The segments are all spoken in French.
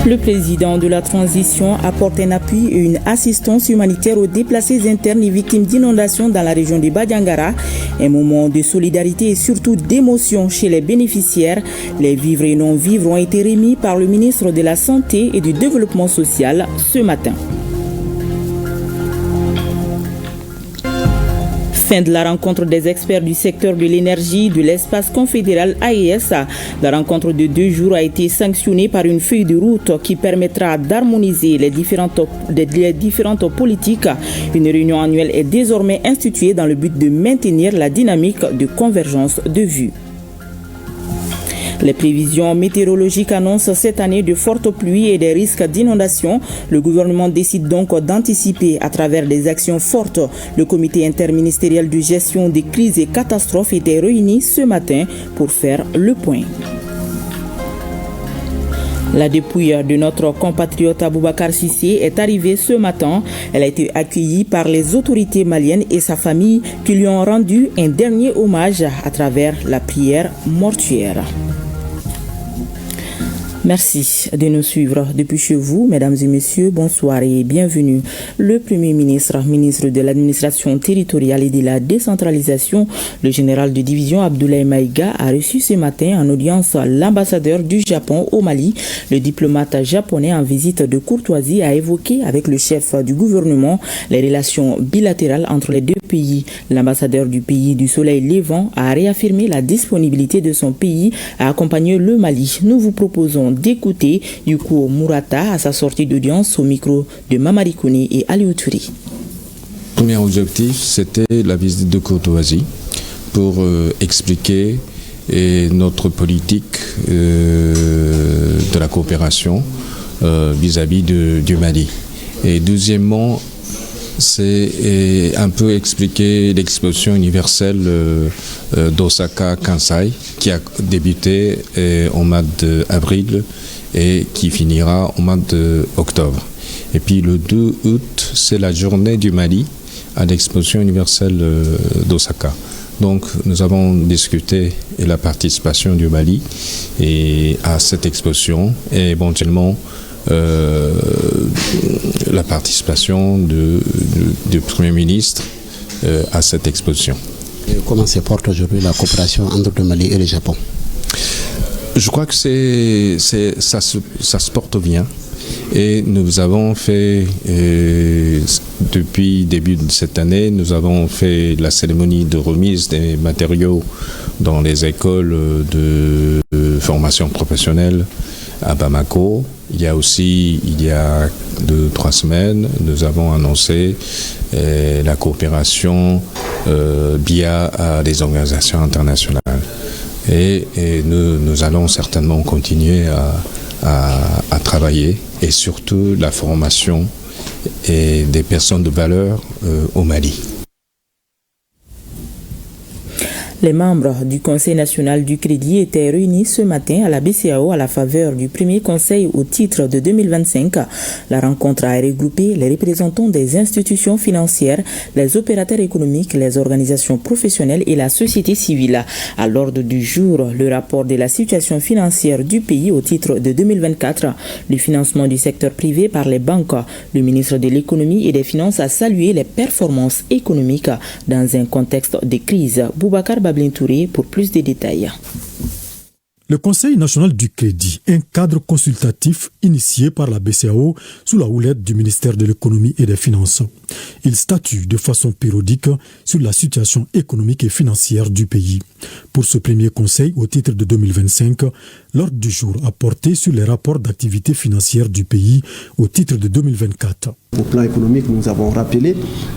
Le président de la transition apporte un appui et une assistance humanitaire aux déplacés internes et victimes d'inondations dans la région de Badiangara. Un moment de solidarité et surtout d'émotion chez les bénéficiaires. Les vivres et non-vivres ont été remis par le ministre de la Santé et du Développement social ce matin. Fin de la rencontre des experts du secteur de l'énergie de l'espace confédéral AES. La rencontre de 2 jours a été sanctionnée par une feuille de route qui permettra d'harmoniser les différentes politiques. Une réunion annuelle est désormais instituée dans le but de maintenir la dynamique de convergence de vues. Les prévisions météorologiques annoncent cette année de fortes pluies et des risques d'inondation. Le gouvernement décide donc d'anticiper à travers des actions fortes. Le comité interministériel de gestion des crises et catastrophes était réuni ce matin pour faire le point. La dépouille de notre compatriote Boubacar Cissé est arrivée ce matin. Elle a été accueillie par les autorités maliennes et sa famille qui lui ont rendu un dernier hommage à travers la prière mortuaire. Merci de nous suivre depuis chez vous, mesdames et messieurs. Bonsoir et bienvenue. Le Premier ministre, ministre de l'administration territoriale et de la décentralisation, le général de division Abdoulaye Maïga a reçu ce matin en audience l'ambassadeur du Japon au Mali. Le diplomate japonais en visite de courtoisie a évoqué avec le chef du gouvernement les relations bilatérales entre les deux pays. L'ambassadeur du pays du soleil levant a réaffirmé la disponibilité de son pays à accompagner le Mali. Nous vous proposons d'écouter Yuko Murata à sa sortie d'audience au micro de Mamadi Kouni et Aliou Touré. Le premier objectif, c'était la visite de courtoisie pour expliquer notre politique de la coopération vis-à-vis du Mali. Et deuxièmement, c'est un peu expliquer l'exposition universelle d'Osaka Kansai qui a débuté au mois d'avril et qui finira au mois d'octobre. Et puis le 2 août, c'est la journée du Mali à l'exposition universelle d'Osaka. Donc nous avons discuté de la participation du Mali à cette exposition et éventuellement la participation du Premier ministre à cette exposition. Et comment se porte aujourd'hui la coopération entre le Mali et le Japon? Je crois que ça se porte bien. Et nous avons fait, depuis le début de cette année, nous avons fait la cérémonie de remise des matériaux dans les écoles de formation professionnelle à Bamako. Il y a 2-3 semaines, nous avons annoncé la coopération via des organisations internationales. Et nous allons certainement continuer à travailler et surtout la formation des personnes de valeur au Mali. Les membres du Conseil national du crédit étaient réunis ce matin à la BCEAO à la faveur du premier conseil au titre de 2025. La rencontre a regroupé les représentants des institutions financières, les opérateurs économiques, les organisations professionnelles et la société civile. À l'ordre du jour, le rapport de la situation financière du pays au titre de 2024, le financement du secteur privé par les banques. Le ministre de l'économie et des finances a salué les performances économiques dans un contexte de crise. Boubacar Bablin Touré pour plus de détails. Le Conseil national du crédit, un cadre consultatif initié par la BCEAO sous la houlette du ministère de l'économie et des finances. Il statue de façon périodique sur la situation économique et financière du pays. Pour ce premier conseil au titre de 2025, l'ordre du jour a porté sur les rapports d'activité financière du pays au titre de 2024. Au plan économique, nous avons rappelé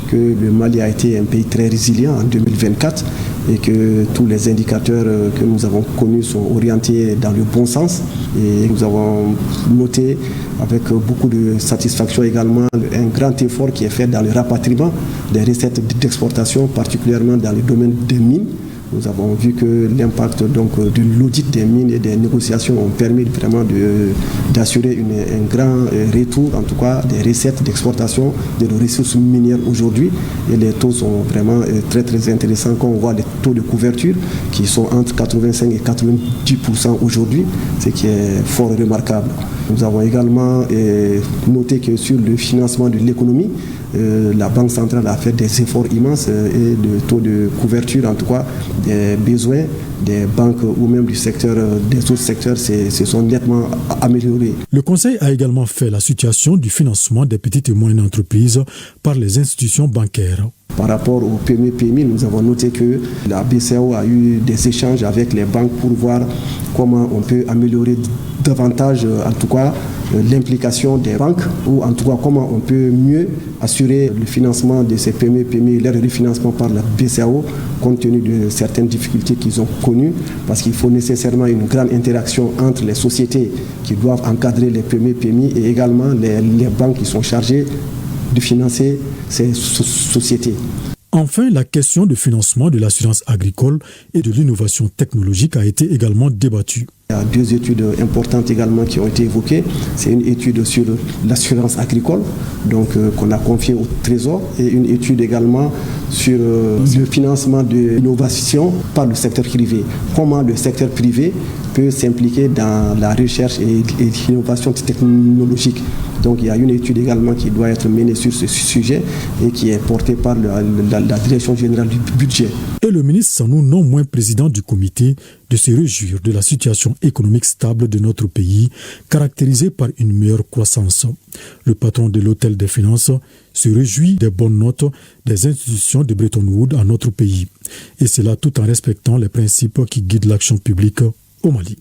que le Mali a été un pays très résilient en 2024 et que tous les indicateurs que nous avons connus sont orientés dans le bon sens. Et nous avons noté avec beaucoup de satisfaction également un grand effort qui est fait dans le rapatriement des recettes d'exportation, particulièrement dans le domaine des mines, Nous avons vu que l'impact donc de l'audit des mines et des négociations ont permis vraiment d'assurer un grand retour, en tout cas des recettes d'exportation de nos ressources minières aujourd'hui. Et les taux sont vraiment très très intéressants quand on voit les taux de couverture qui sont entre 85 et 90% aujourd'hui, ce qui est fort remarquable. Nous avons également noté que sur le financement de l'économie, la Banque centrale a fait des efforts immenses et le taux de couverture, en tout cas des besoins des banques ou même du secteur, des autres secteurs, se sont nettement améliorés. Le Conseil a également fait la situation du financement des petites et moyennes entreprises par les institutions bancaires. Par rapport au PME-PMI, nous avons noté que la BCEAO a eu des échanges avec les banques pour voir comment on peut améliorer davantage, en tout cas, l'implication des banques, ou en tout cas comment on peut mieux assurer le financement de ces PME-PMI, leur refinancement par la BCEAO, compte tenu de certaines difficultés qu'ils ont connues, parce qu'il faut nécessairement une grande interaction entre les sociétés qui doivent encadrer les PME-PMI et également les banques qui sont chargées de financer ces sociétés. Enfin, la question du financement de l'assurance agricole et de l'innovation technologique a été également débattue. Il y a deux études importantes également qui ont été évoquées. C'est une étude sur l'assurance agricole, donc qu'on a confiée au Trésor, et une étude également sur le financement de l'innovation par le secteur privé. Comment le secteur privé peut s'impliquer dans la recherche et l'innovation technologique. Donc il y a une étude également qui doit être menée sur ce sujet et qui est portée par la Direction générale du budget. Et le ministre Sanou, non moins président du comité, de se réjouir de la situation économique stable de notre pays, caractérisée par une meilleure croissance. Le patron de l'Hôtel des Finances se réjouit des bonnes notes des institutions de Bretton Woods à notre pays. Et cela tout en respectant les principes qui guident l'action publique au Mali.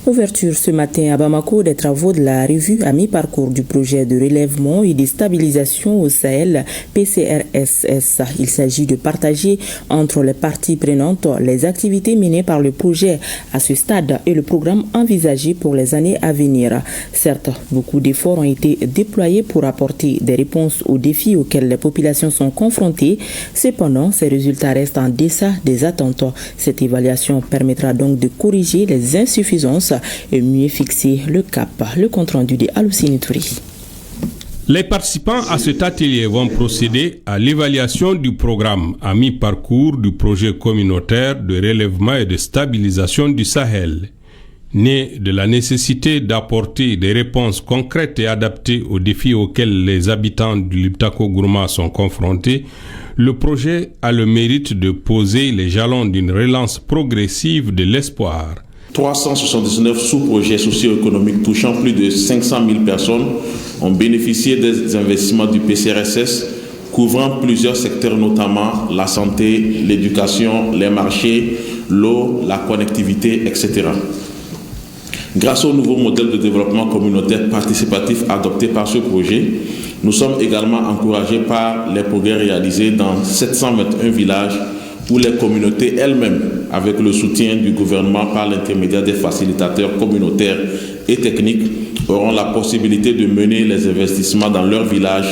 Ouverture ce matin à Bamako des travaux de la revue à mi-parcours du projet de relèvement et de stabilisation au Sahel PCRSS. Il s'agit de partager entre les parties prenantes les activités menées par le projet à ce stade et le programme envisagé pour les années à venir. Certes, beaucoup d'efforts ont été déployés pour apporter des réponses aux défis auxquels les populations sont confrontées. Cependant, ces résultats restent en deçà des attentes. Cette évaluation permettra donc de corriger les insuffisances et mieux fixer le cap. Le compte-rendu de Aloussine Touré. Les participants à cet atelier vont procéder à l'évaluation du programme à mi-parcours du projet communautaire de relèvement et de stabilisation du Sahel. Né de la nécessité d'apporter des réponses concrètes et adaptées aux défis auxquels les habitants du Liptako Gourma sont confrontés, le projet a le mérite de poser les jalons d'une relance progressive de l'espoir. 379 sous-projets socio-économiques touchant plus de 500 000 personnes ont bénéficié des investissements du PCRSS, couvrant plusieurs secteurs, notamment la santé, l'éducation, les marchés, l'eau, la connectivité, etc. Grâce au nouveau modèle de développement communautaire participatif adopté par ce projet, nous sommes également encouragés par les progrès réalisés dans 721 villages où les communautés elles-mêmes, avec le soutien du gouvernement par l'intermédiaire des facilitateurs communautaires et techniques, auront la possibilité de mener les investissements dans leur village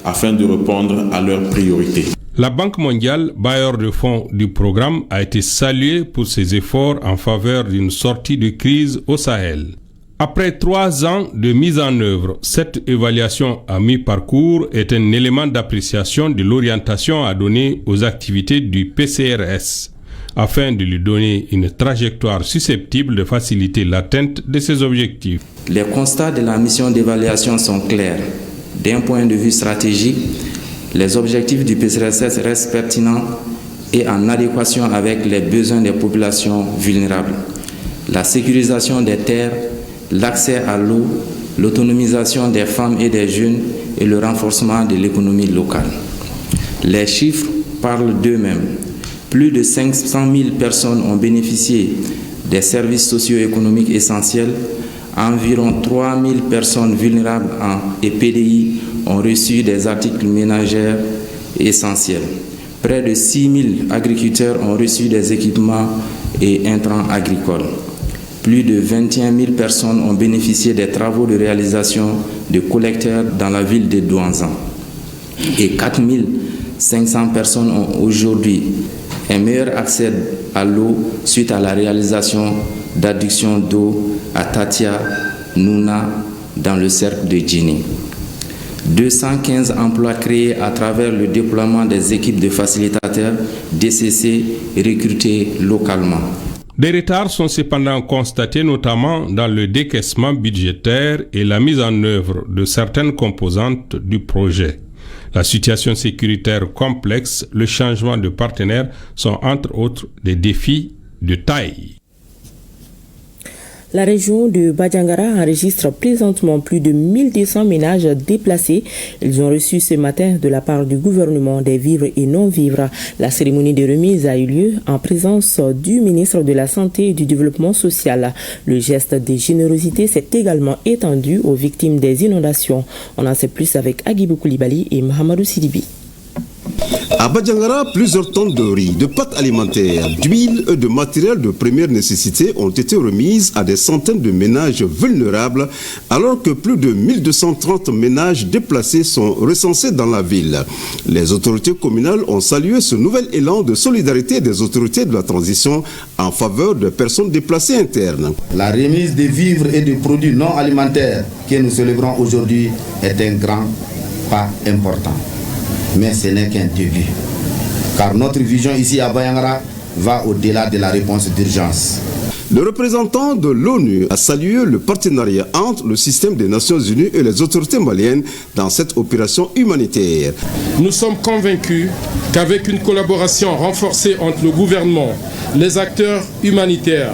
afin de répondre à leurs priorités. La Banque mondiale, bailleur de fonds du programme, a été saluée pour ses efforts en faveur d'une sortie de crise au Sahel. Après 3 ans de mise en œuvre, cette évaluation à mi-parcours est un élément d'appréciation de l'orientation à donner aux activités du PCRS, afin de lui donner une trajectoire susceptible de faciliter l'atteinte de ses objectifs. Les constats de la mission d'évaluation sont clairs. D'un point de vue stratégique, les objectifs du PCRS restent pertinents et en adéquation avec les besoins des populations vulnérables. La sécurisation des terres, l'accès à l'eau, l'autonomisation des femmes et des jeunes et le renforcement de l'économie locale. Les chiffres parlent d'eux-mêmes. Plus de 500 000 personnes ont bénéficié des services socio-économiques essentiels. Environ 3 000 personnes vulnérables et PDI ont reçu des articles ménagers essentiels. Près de 6 000 agriculteurs ont reçu des équipements et intrants agricoles. Plus de 21 000 personnes ont bénéficié des travaux de réalisation de collecteurs dans la ville de Douanzan. Et 4 500 personnes ont aujourd'hui un meilleur accès à l'eau suite à la réalisation d'adductions d'eau à Tatia, Nouna, dans le cercle de Djini. 215 emplois créés à travers le déploiement des équipes de facilitateurs DCC recrutés localement. Des retards sont cependant constatés notamment dans le décaissement budgétaire et la mise en œuvre de certaines composantes du projet. La situation sécuritaire complexe, le changement de partenaire sont entre autres des défis de taille. La région de Badjangara enregistre présentement plus de 1200 ménages déplacés. Ils ont reçu ce matin de la part du gouvernement des vivres et non-vivres. La cérémonie de remise a eu lieu en présence du ministre de la Santé et du Développement social. Le geste de générosité s'est également étendu aux victimes des inondations. On en sait plus avec Agibou Koulibaly et Mohamedou Sidibi. À Badjangara, plusieurs tonnes de riz, de pâtes alimentaires, d'huile et de matériel de première nécessité ont été remises à des centaines de ménages vulnérables, alors que plus de 1230 ménages déplacés sont recensés dans la ville. Les autorités communales ont salué ce nouvel élan de solidarité des autorités de la transition en faveur des personnes déplacées internes. La remise des vivres et des produits non alimentaires que nous célébrons aujourd'hui est un grand pas important. Mais ce n'est qu'un début, car notre vision ici à Badjangara va au-delà de la réponse d'urgence. Le représentant de l'ONU a salué le partenariat entre le système des Nations Unies et les autorités maliennes dans cette opération humanitaire. Nous sommes convaincus qu'avec une collaboration renforcée entre le gouvernement, les acteurs humanitaires,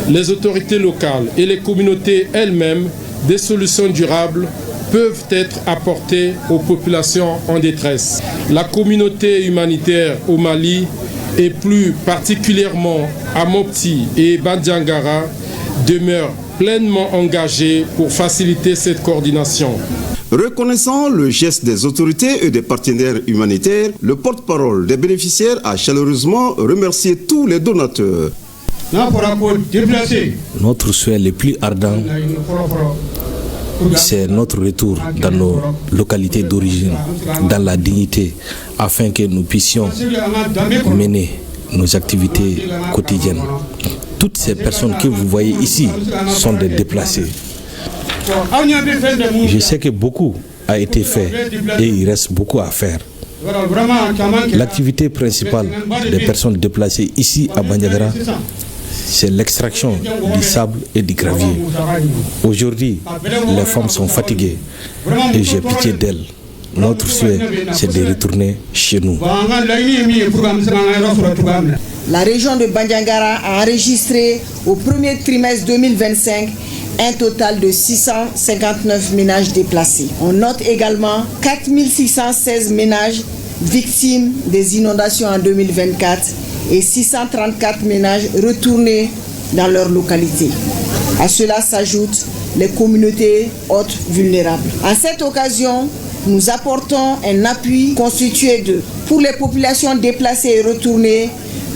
les autorités locales et les communautés elles-mêmes, des solutions durables peuvent être apportées aux populations en détresse. La communauté humanitaire au Mali, et plus particulièrement à Mopti et Badjangara, demeure pleinement engagée pour faciliter cette coordination. Reconnaissant le geste des autorités et des partenaires humanitaires, le porte-parole des bénéficiaires a chaleureusement remercié tous les donateurs. Notre souhait le plus ardent, c'est notre retour dans nos localités d'origine, dans la dignité, afin que nous puissions mener nos activités quotidiennes. Toutes ces personnes que vous voyez ici sont des déplacés. Je sais que beaucoup a été fait et il reste beaucoup à faire. L'activité principale des personnes déplacées ici à Badjangara, c'est l'extraction du sable et du gravier. Aujourd'hui, les femmes sont fatiguées et j'ai pitié d'elles. Notre souhait, c'est de retourner chez nous. La région de Badjangara a enregistré au premier trimestre 2025 un total de 659 ménages déplacés. On note également 4616 ménages victimes des inondations en 2024 et 634 ménages retournés dans leur localité. À cela s'ajoutent les communautés hautes vulnérables. À cette occasion, nous apportons un appui constitué de, pour les populations déplacées et retournées,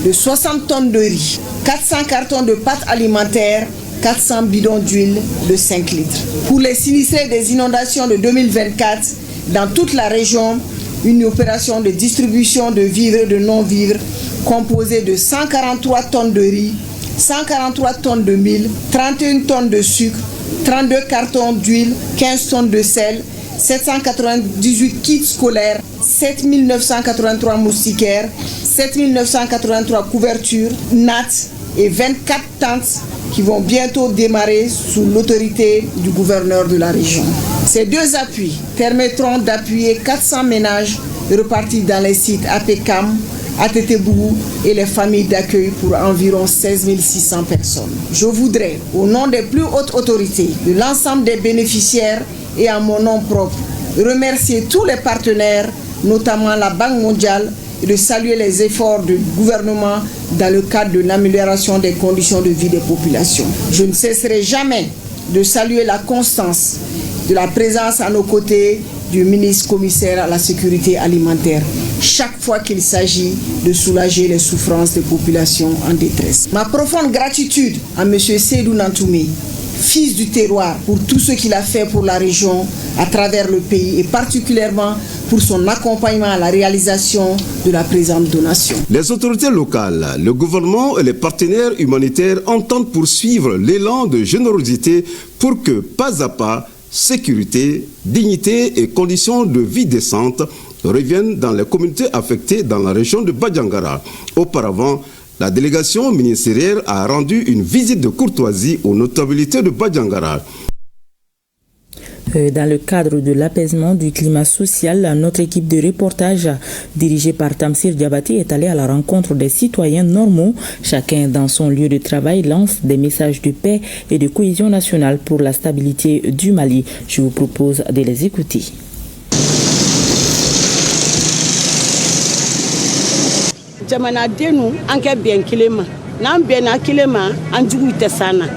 de 60 tonnes de riz, 400 cartons de pâtes alimentaires, 400 bidons d'huile de 5 litres. Pour les sinistrés des inondations de 2024, dans toute la région, une opération de distribution de vivres et de non-vivres composée de 143 tonnes de riz, 143 tonnes de mil, 31 tonnes de sucre, 32 cartons d'huile, 15 tonnes de sel, 798 kits scolaires, 7983 moustiquaires, 7983 couvertures, nattes et 24 tentes qui vont bientôt démarrer sous l'autorité du gouverneur de la région. Ces deux appuis permettront d'appuyer 400 ménages repartis dans les sites APCAM, ATT-Bougou et les familles d'accueil pour environ 16 600 personnes. Je voudrais, au nom des plus hautes autorités, de l'ensemble des bénéficiaires et à mon nom propre, remercier tous les partenaires, notamment la Banque mondiale, et de saluer les efforts du gouvernement dans le cadre de l'amélioration des conditions de vie des populations. Je ne cesserai jamais de saluer la constance de la présence à nos côtés du ministre commissaire à la sécurité alimentaire, chaque fois qu'il s'agit de soulager les souffrances des populations en détresse. Ma profonde gratitude à M. Seydou Nantoumi, fils du terroir, pour tout ce qu'il a fait pour la région à travers le pays et particulièrement pour son accompagnement à la réalisation de la présente donation. Les autorités locales, le gouvernement et les partenaires humanitaires entendent poursuivre l'élan de générosité pour que, pas à pas, sécurité, dignité et conditions de vie décentes reviennent dans les communautés affectées dans la région de Bandiagara. Auparavant, la délégation ministérielle a rendu une visite de courtoisie aux notabilités de Bandiagara. Dans le cadre de l'apaisement du climat social, notre équipe de reportage dirigée par Tamsir Diabaté est allée à la rencontre des citoyens normaux. Chacun dans son lieu de travail lance des messages de paix et de cohésion nationale pour la stabilité du Mali. Je vous propose de les écouter. Jamanadenu anke bien kilema nan bena kilema anjugu tesana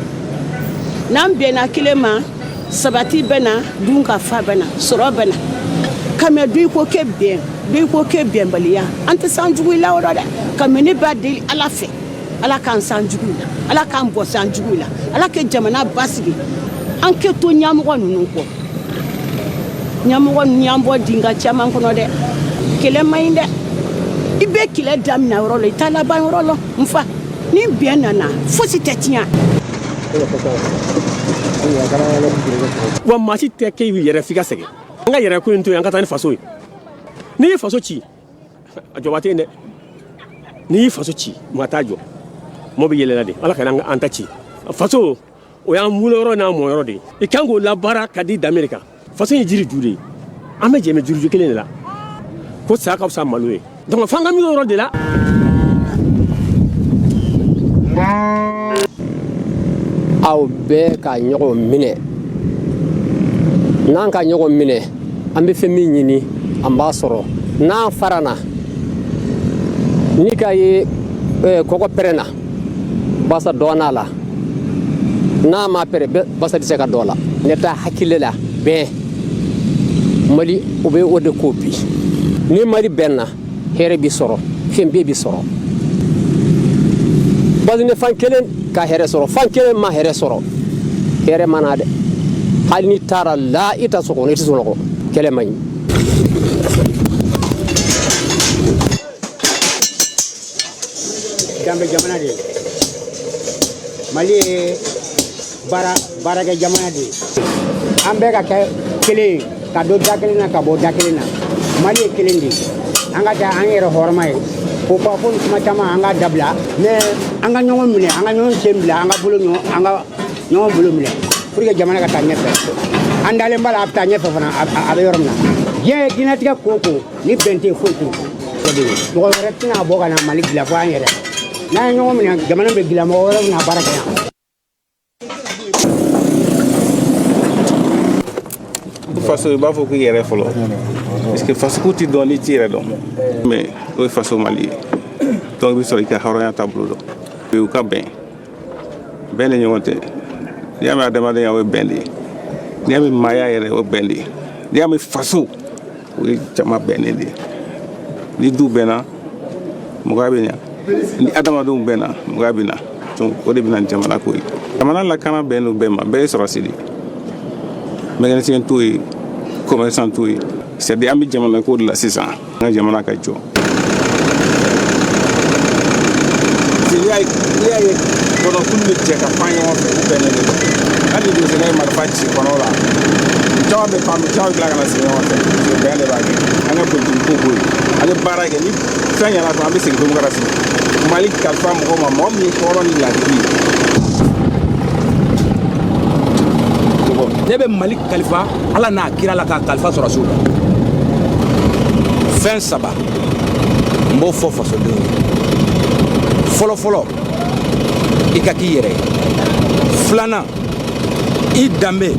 nan bena kilema sabati bena dunga fa bena soro bena kame du ko ke bien baliya ante sanjugu la oroda kame ni badil ala fe ala kan sanjugu ala kan bo sanjugu la ala ke jamana basigi anke to nyamgo nunu ko nyamgo nyambo dinga chama kono de kilema inde ibe kile damina rolo itala ban rolo mfa ni bien nana fosi tetia wa masi teke yere fika sege nga yere ko nto yanka tani faso ni faso chi ajobate ne ni faso chi matajo mo be yele la de ala kana anta chi faso o ya muloro na mo yoro de ikango la baraka di d'America faso ni jiri jure ame je me juru kele la ko sa ka sa malue donc fanga mi yoro de la aw be ka nyogo mine nan ka nyogo mine ambe fe min nyini ambasoro na farana ni ka ye koko perena basa dona la na ma pere basa dise ka dola neta hakilela be mali obe ode kopi ni mali benna here bi soro fembe bi soro bazine fankelen ka here soro fankelen ma here soro here manade halni tara la ita soko ni soko kele mani gambe jamana de mali bara ga jamana de ambe ka kele ka do dakelina ka bo dakelina mali kelendi anga ja angere hormay ko pa fon matama anga dabla ne anga nyong mine anga nyong sembla anga bulu nyong bulu mine pour que jamana ka tanye fe andale mbala apta nye fe fana abe yoromna je dinatika koko ni bente fotu ko de ko retina boga na malik la fa ngere na nyong mine jamana be gila mo wala na baraka ya façon ba fo ko yere folo parce que façon ko ti doni tire do mais o façon mali donc bi so ka horoya tableau do ka ben ni wonte yami adama de yawe bendi yami maya yere o bendi yami façon o jama bendi ni du bena mugabe nya ni adama do bena mugabe na donc o de bina jamana ko jamana la kana benu bema be so rasidi mais sen toy commerçant toy c'est des amis jamana ko de la 600 nga jamana ka jo il y a kono kunni je ka fanyo fe benene ali do se mar fachi kono la jawabe pam jawabe la kana se on se bele ba ke anga ko dum ko boy ale bara ke ni fanya la to ambe se dum gara se malik kalfa mo ma mom ni kono ni la di nebe malik khalifa ala na kira la ka khalifa so rasul fin saba mbo fofo so do folo ikaki yere flana idambe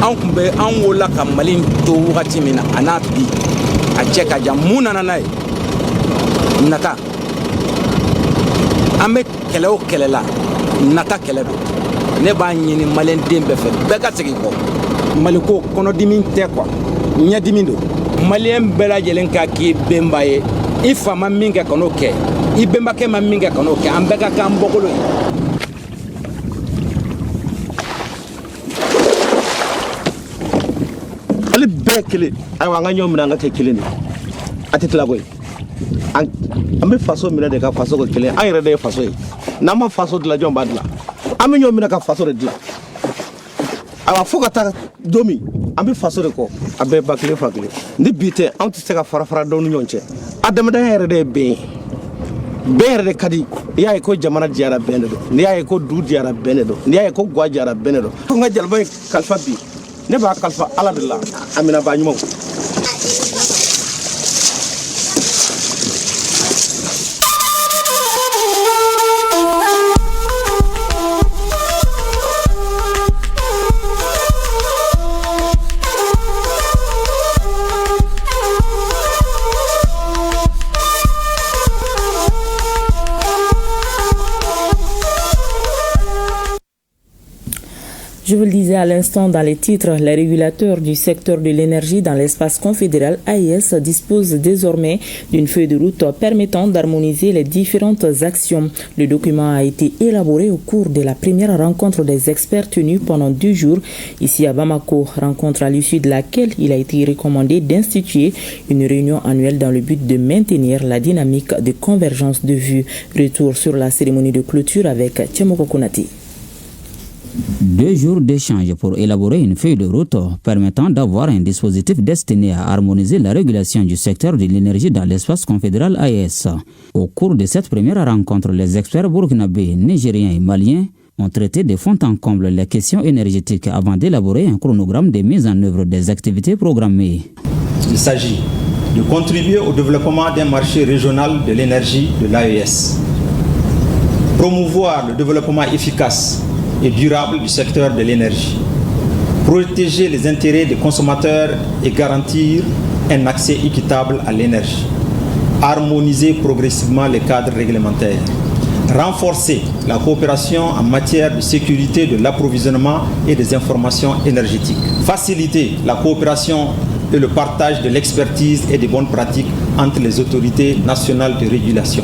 an kumbe an wola ka mali to wakati mina anabi a cheka jamuna na nai nata ame keleo kelela nata keledo ne ba nyini malen dembe fe be ka sigi ko maliko kono dimin te kwa nya dimindo malien bela jelen ka ki bembaye ifa maminga kono ke ibemba ke maminga kono ke ambeka ka mbokolo Mali bɛɛ kelen ayiwa an ka ɲɔgɔn minɛ an ka kɛ kelen de a tɛ tila koyi an bɛ faso minɛ de ka faso kɛ kelen an yɛrɛ de ye faso ye n'an ma faso dilan jɔn b'a dilan an bɛ ɲɔgɔn minɛ ka faso de dilan ayiwa fo ka taa don min an bɛ faso de kɔ a bɛɛ ba kelen fa kelen ni bi tɛ anw tɛ se ka fara fara dɔw ni ɲɔgɔn cɛ adamadenya yɛrɛ de ye bɛn ye bɛn yɛrɛ de ka di i y'a ye ko jamana diyara bɛn de don n'i y'a ye ko du diyara bɛn de don n'i y'a ye ko ga diyara bɛn de don ko n ka jaliba in kalifa bi ne b'a kalifa ala de la a minɛba ɲumanw. Je vous le disais à l'instant dans les titres, les régulateurs du secteur de l'énergie dans l'espace confédéral AES disposent désormais d'une feuille de route permettant d'harmoniser les différentes actions. Le document a été élaboré au cours de la première rencontre des experts tenue pendant 2 jours ici à Bamako, rencontre à l'issue de laquelle il a été recommandé d'instituer une réunion annuelle dans le but de maintenir la dynamique de convergence de vues. Retour sur la cérémonie de clôture avec Tchemoko Konati. 2 jours d'échange pour élaborer une feuille de route permettant d'avoir un dispositif destiné à harmoniser la régulation du secteur de l'énergie dans l'espace confédéral AES. Au cours de cette première rencontre, les experts burkinabés, nigériens et maliens ont traité de fond en comble les questions énergétiques avant d'élaborer un chronogramme de mise en œuvre des activités programmées. Il s'agit de contribuer au développement d'un marché régional de l'énergie de l'AES, promouvoir le développement efficace et durable du secteur de l'énergie, protéger les intérêts des consommateurs et garantir un accès équitable à l'énergie, harmoniser progressivement les cadres réglementaires, renforcer la coopération en matière de sécurité de l'approvisionnement et des informations énergétiques, faciliter la coopération et le partage de l'expertise et des bonnes pratiques entre les autorités nationales de régulation,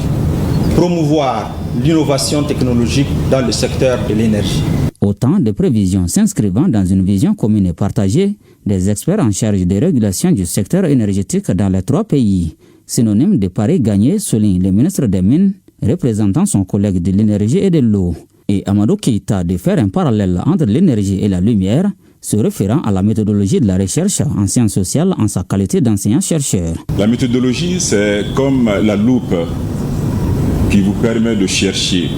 promouvoir l'innovation technologique dans le secteur de l'énergie. Autant de prévisions s'inscrivant dans une vision commune et partagée des experts en charge des régulations du secteur énergétique dans les 3 pays. Synonyme de pari gagné, souligne le ministre des Mines, représentant son collègue de l'énergie et de l'eau. Et Amadou Keïta de faire un parallèle entre l'énergie et la lumière, se référant à la méthodologie de la recherche en sciences sociales en sa qualité d'enseignant-chercheur. La méthodologie, c'est comme la loupe qui vous permet de chercher.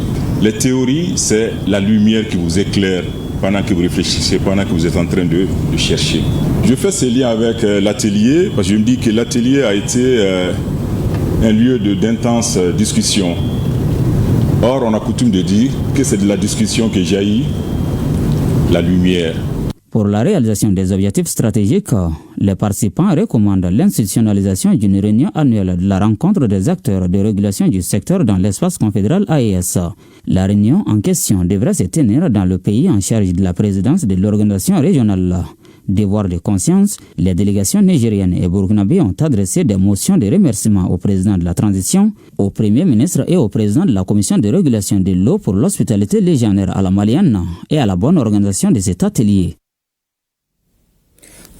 Les théories, c'est la lumière qui vous éclaire pendant que vous réfléchissez, pendant que vous êtes en train de chercher. Je fais ce lien avec l'atelier, parce que je me dis que l'atelier a été un lieu d'intense discussion. Or, on a coutume de dire que c'est de la discussion que jaillit la lumière. Pour la réalisation des objectifs stratégiques, les participants recommandent l'institutionnalisation d'une réunion annuelle de la rencontre des acteurs de régulation du secteur dans l'espace confédéral AES. La réunion en question devrait se tenir dans le pays en charge de la présidence de l'organisation régionale. Devoir de conscience, les délégations nigériennes et burkinabées ont adressé des motions de remerciement au président de la transition, au premier ministre et au président de la commission de régulation de l'eau pour l'hospitalité légionnaire à la malienne et à la bonne organisation de cet atelier.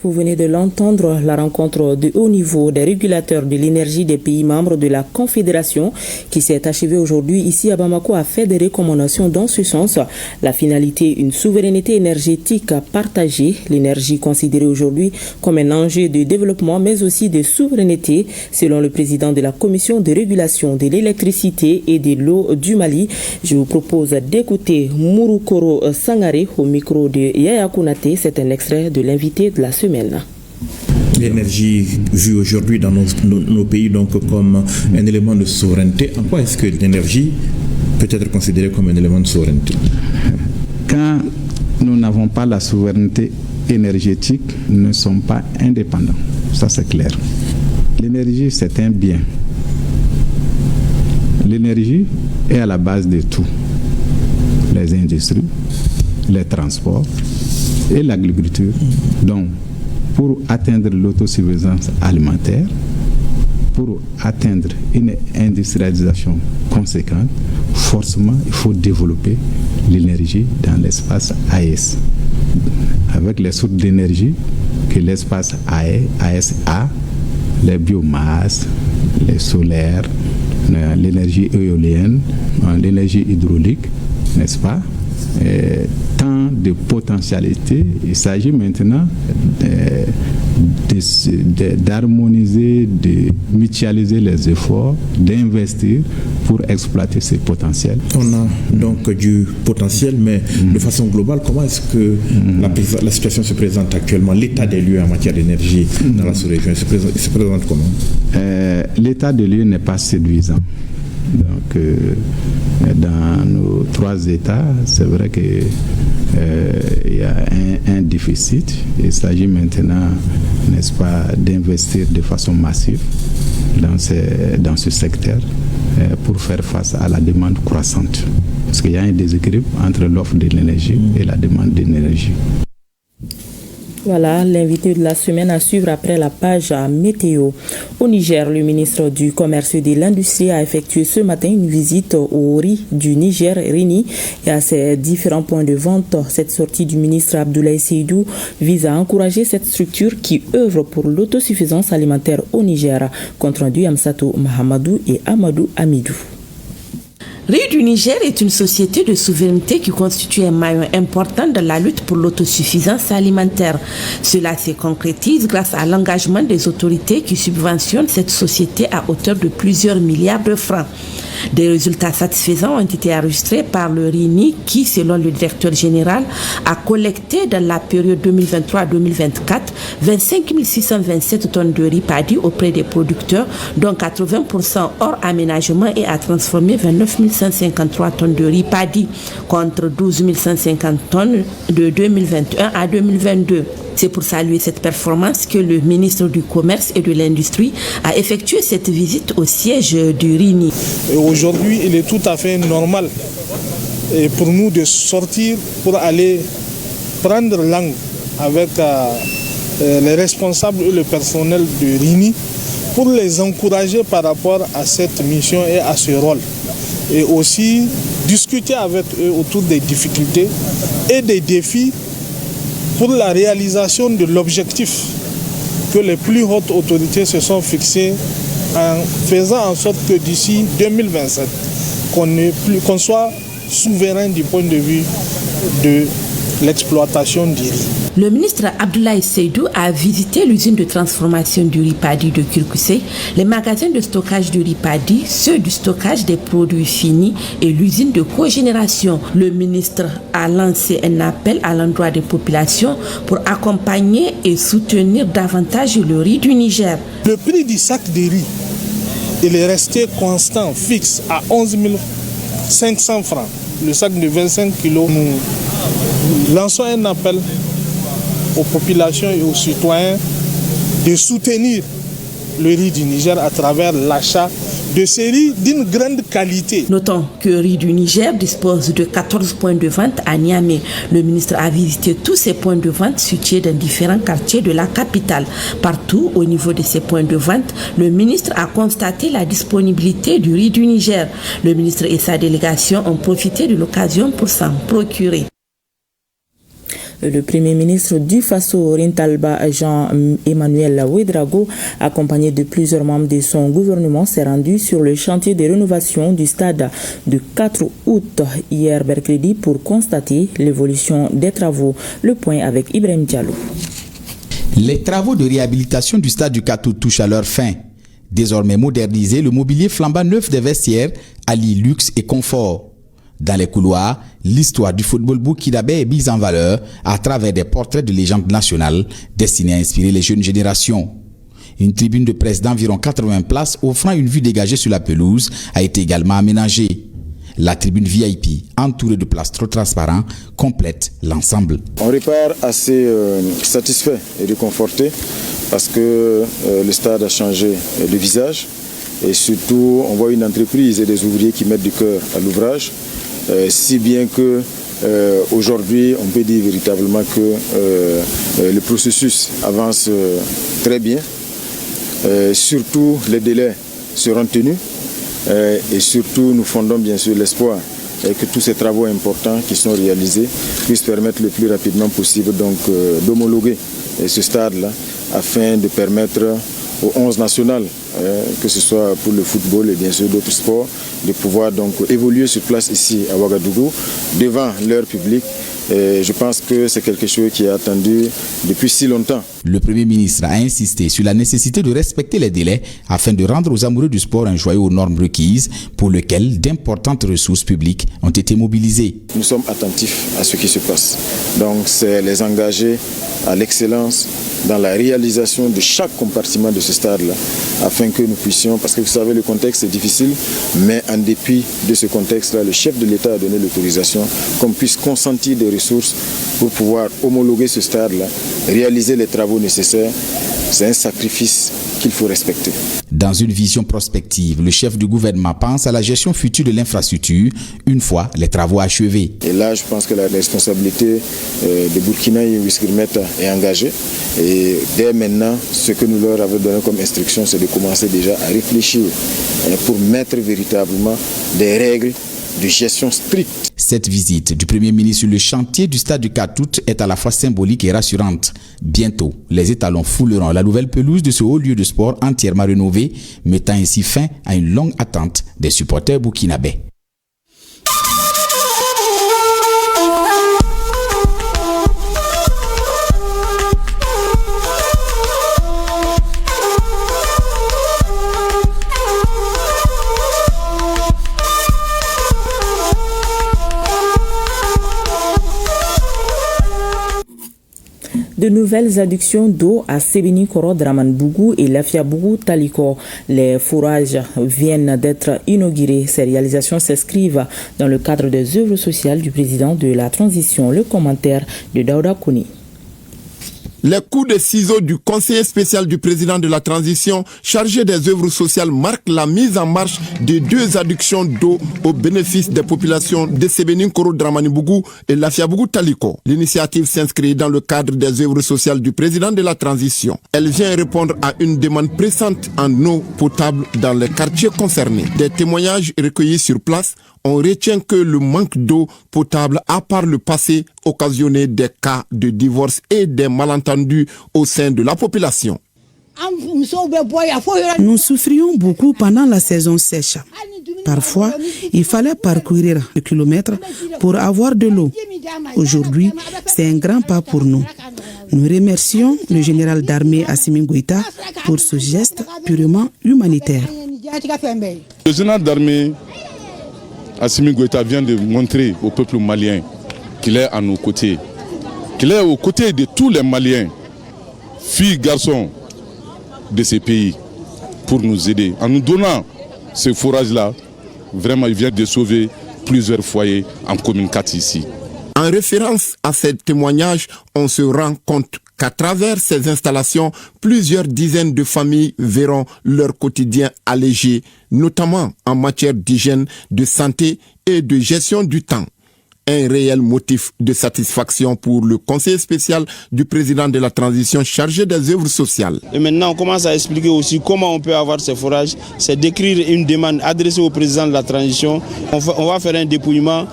Vous venez de l'entendre, la rencontre de haut niveau des régulateurs de l'énergie des pays membres de la Confédération qui s'est achevée aujourd'hui ici à Bamako a fait des recommandations dans ce sens. La finalité, une souveraineté énergétique partagée, l'énergie considérée aujourd'hui comme un enjeu de développement mais aussi de souveraineté, selon le président de la Commission de régulation de l'électricité et de l'eau du Mali. Je vous propose d'écouter Murukoro Sangare au micro de Yaya Kounate. C'est un extrait de l'invité de la semaine. L'énergie vue aujourd'hui dans nos pays donc comme un élément de souveraineté. En quoi est-ce que l'énergie peut être considérée comme un élément de souveraineté? Quand nous n'avons pas la souveraineté énergétique, nous ne sommes pas indépendants. Ça c'est clair. L'énergie c'est un bien. L'énergie est à la base de tout. Les industries, les transports et l'agriculture. Donc, pour atteindre l'autosuffisance alimentaire, pour atteindre une industrialisation conséquente, forcément, il faut développer l'énergie dans l'espace AES. Avec les sources d'énergie que l'espace ASA, les biomasses, les solaires, l'énergie éolienne, l'énergie hydraulique, n'est-ce pas? Tant de potentialités. Il s'agit maintenant d'harmoniser, de mutualiser les efforts, d'investir pour exploiter ces potentiels. On a donc du potentiel, mais de façon globale, comment est-ce que la situation se présente actuellement? L'état des lieux en matière d'énergie dans la sous-région se présente comment? L'état des lieux n'est pas séduisant. Donc, dans nos 3 États, c'est vrai qu'il y a un déficit. Il s'agit maintenant, n'est-ce pas, d'investir de façon massive dans ce secteur pour faire face à la demande croissante. Parce qu'il y a un déséquilibre entre l'offre de l'énergie et la demande d'énergie. Voilà l'invité de la semaine à suivre après la page météo. Au Niger, le ministre du Commerce et de l'Industrie a effectué ce matin une visite au riz du Niger, RINI, et à ses différents points de vente. Cette sortie du ministre Abdoulaye Seydou vise à encourager cette structure qui œuvre pour l'autosuffisance alimentaire au Niger. Compte rendu Amsato Mahamadou et Amadou Amidou. Riz du Niger est une société de souveraineté qui constitue un maillon important dans la lutte pour l'autosuffisance alimentaire. Cela se concrétise grâce à l'engagement des autorités qui subventionnent cette société à hauteur de plusieurs milliards de francs. Des résultats satisfaisants ont été enregistrés par le RINI qui, selon le directeur général, a collecté dans la période 2023-2024 25 627 tonnes de riz paddy auprès des producteurs, dont 80% hors aménagement, et a transformé 29 153 tonnes de riz paddy contre 12 150 tonnes de 2021 à 2022. C'est pour saluer cette performance que le ministre du Commerce et de l'Industrie a effectué cette visite au siège du RINI. Aujourd'hui, il est tout à fait normal pour nous de sortir pour aller prendre langue avec les responsables et le personnel du RINI pour les encourager par rapport à cette mission et à ce rôle. Et aussi discuter avec eux autour des difficultés et des défis pour la réalisation de l'objectif que les plus hautes autorités se sont fixés en faisant en sorte que d'ici 2027, qu'on soit souverain du point de vue de l'exploitation du riz. Le ministre Abdoulaye Seydou a visité l'usine de transformation du riz paddy de Kirkousé, les magasins de stockage du riz paddy, ceux du stockage des produits finis et l'usine de cogénération. Le ministre a lancé un appel à l'endroit des populations pour accompagner et soutenir davantage le riz du Niger. Le prix du sac de riz, il est resté constant, fixe à 11 500 francs. Le sac de 25 kilos, nous lançons un appel aux populations et aux citoyens de soutenir le riz du Niger à travers l'achat de ces riz d'une grande qualité. Notons que Riz du Niger dispose de 14 points de vente à Niamey. Le ministre a visité tous ces points de vente situés dans différents quartiers de la capitale. Partout, au niveau de ces points de vente, le ministre a constaté la disponibilité du riz du Niger. Le ministre et sa délégation ont profité de l'occasion pour s'en procurer. Le Premier ministre du Faso Rintalba, Jean-Emmanuel Ouedraogo, accompagné de plusieurs membres de son gouvernement, s'est rendu sur le chantier de rénovation du stade du 4 août hier mercredi pour constater l'évolution des travaux. Le point avec Ibrahim Diallo. Les travaux de réhabilitation du stade du 4 août touchent à leur fin. Désormais modernisé, le mobilier flambant neuf des vestiaires allie luxe et confort. Dans les couloirs, l'histoire du football burkinabé est mise en valeur à travers des portraits de légendes nationales destinés à inspirer les jeunes générations. Une tribune de presse d'environ 80 places offrant une vue dégagée sur la pelouse a été également aménagée. La tribune VIP, entourée de places trop transparentes, complète l'ensemble. On repart assez satisfait et réconforté parce que le stade a changé de visage et surtout on voit une entreprise et des ouvriers qui mettent du cœur à l'ouvrage. Si bien que aujourd'hui on peut dire véritablement que le processus avance très bien. Surtout les délais seront tenus et surtout nous fondons bien sûr l'espoir que tous ces travaux importants qui sont réalisés puissent permettre le plus rapidement possible donc d'homologuer ce stade-là afin de permettre aux 11 nationales, que ce soit pour le football et bien sûr d'autres sports, de pouvoir donc évoluer sur place ici à Ouagadougou devant leur public. Et je pense que c'est quelque chose qui est attendu depuis si longtemps. Le Premier ministre a insisté sur la nécessité de respecter les délais afin de rendre aux amoureux du sport un joyau aux normes requises pour lequel d'importantes ressources publiques ont été mobilisées. Nous sommes attentifs à ce qui se passe. Donc c'est les engager à l'excellence dans la réalisation de chaque compartiment de ce stade-là afin que nous puissions, parce que vous savez le contexte est difficile, mais en dépit de ce contexte-là, le chef de l'État a donné l'autorisation qu'on puisse consentir des ressources pour pouvoir homologuer ce stade-là, réaliser les travaux nécessaires. C'est un sacrifice qu'il faut respecter. Dans une vision prospective, le chef du gouvernement pense à la gestion future de l'infrastructure une fois les travaux achevés. Et là, je pense que la responsabilité de Burkina et Wisgirmeta est engagée. Et dès maintenant, ce que nous leur avons donné comme instruction, c'est de commencer déjà à réfléchir pour mettre véritablement des règles de gestion stricte. Cette visite du Premier ministre sur le chantier du stade du 4 août est à la fois symbolique et rassurante. Bientôt, les étalons fouleront la nouvelle pelouse de ce haut lieu de sport entièrement rénové, mettant ainsi fin à une longue attente des supporters burkinabés. De nouvelles adductions d'eau à Sebeni Koro Dramanbougou et Lafiabougou Taliko. Les fourrages viennent d'être inaugurés. Ces réalisations s'inscrivent dans le cadre des œuvres sociales du président de la transition. Le commentaire de Daouda Kouni. Les coups de ciseaux du conseiller spécial du président de la transition chargé des œuvres sociales marquent la mise en marche de 2 adductions d'eau au bénéfice des populations de Sebeni Koro Dramanibougou et Lafiabougou Taliko. L'initiative s'inscrit dans le cadre des œuvres sociales du président de la transition. Elle vient répondre à une demande pressante en eau potable dans les quartiers concernés. Des témoignages recueillis sur place, on retient que le manque d'eau potable a par le passé occasionné des cas de divorce et des malentendus au sein de la population. Nous souffrions beaucoup pendant la saison sèche. Parfois, il fallait parcourir des kilomètres pour avoir de l'eau. Aujourd'hui, c'est un grand pas pour nous. Nous remercions le général d'armée Assimi Goïta pour ce geste purement humanitaire. Le général d'armée Assimi Goïta vient de montrer au peuple malien qu'il est à nos côtés, qu'il est aux côtés de tous les Maliens, filles, garçons de ces pays, pour nous aider. En nous donnant ce forage-là, vraiment, il vient de sauver plusieurs foyers en commune 4 ici. En référence à ces témoignages, on se rend compte qu'à travers ces installations, plusieurs dizaines de familles verront leur quotidien allégé, notamment en matière d'hygiène, de santé et de gestion du temps. Un réel motif de satisfaction pour le conseiller spécial du président de la transition chargé des œuvres sociales. Et maintenant, on commence à expliquer aussi comment on peut avoir ces forages. C'est d'écrire une demande adressée au président de la transition. On va faire un dépouillement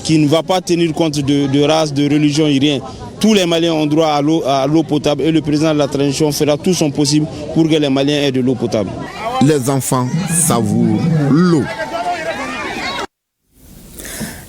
qui ne va pas tenir compte de race, de religion et rien. Tous les Maliens ont droit à l'eau potable et le président de la transition fera tout son possible pour que les Maliens aient de l'eau potable. Les enfants savourent l'eau.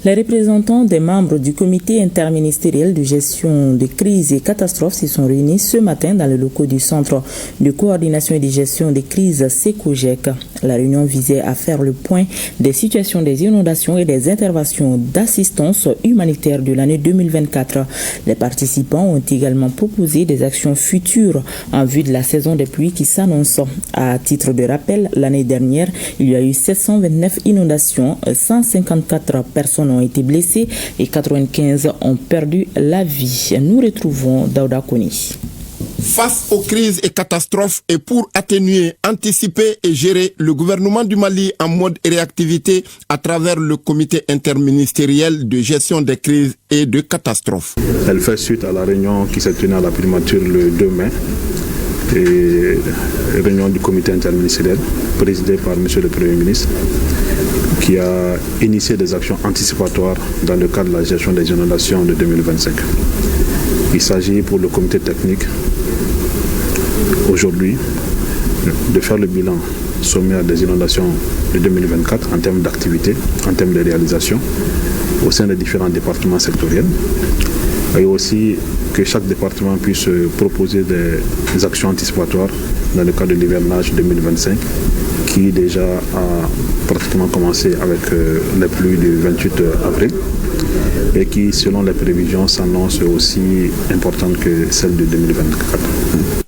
Les représentants des membres du comité interministériel de gestion de crises et catastrophes se sont réunis ce matin dans les locaux du centre de coordination et de gestion des crises SECOGEC. La réunion visait à faire le point des situations des inondations et des interventions d'assistance humanitaire de l'année 2024. Les participants ont également proposé des actions futures en vue de la saison des pluies qui s'annonce. À titre de rappel, l'année dernière, il y a eu 729 inondations, 154 personnes ont été blessées et 95 ont perdu la vie. Nous retrouvons Daouda Kouni. Face aux crises et catastrophes et pour atténuer, anticiper et gérer, le gouvernement du Mali en mode réactivité à travers le comité interministériel de gestion des crises et de catastrophes. Elle fait suite à la réunion qui s'est tenue à la primature le 2 mai. Et réunion du comité interministériel présidé par M. le Premier ministre qui a initié des actions anticipatoires dans le cadre de la gestion des inondations de 2025. Il s'agit pour le comité technique aujourd'hui de faire le bilan sommaire des inondations de 2024 en termes d'activité, en termes de réalisation au sein des différents départements sectoriels, et aussi que chaque département puisse proposer des actions anticipatoires dans le cadre de l'hivernage 2025 qui déjà a pratiquement commencé avec les pluies du 28 avril et qui, selon les prévisions, s'annonce aussi importante que celle de 2024.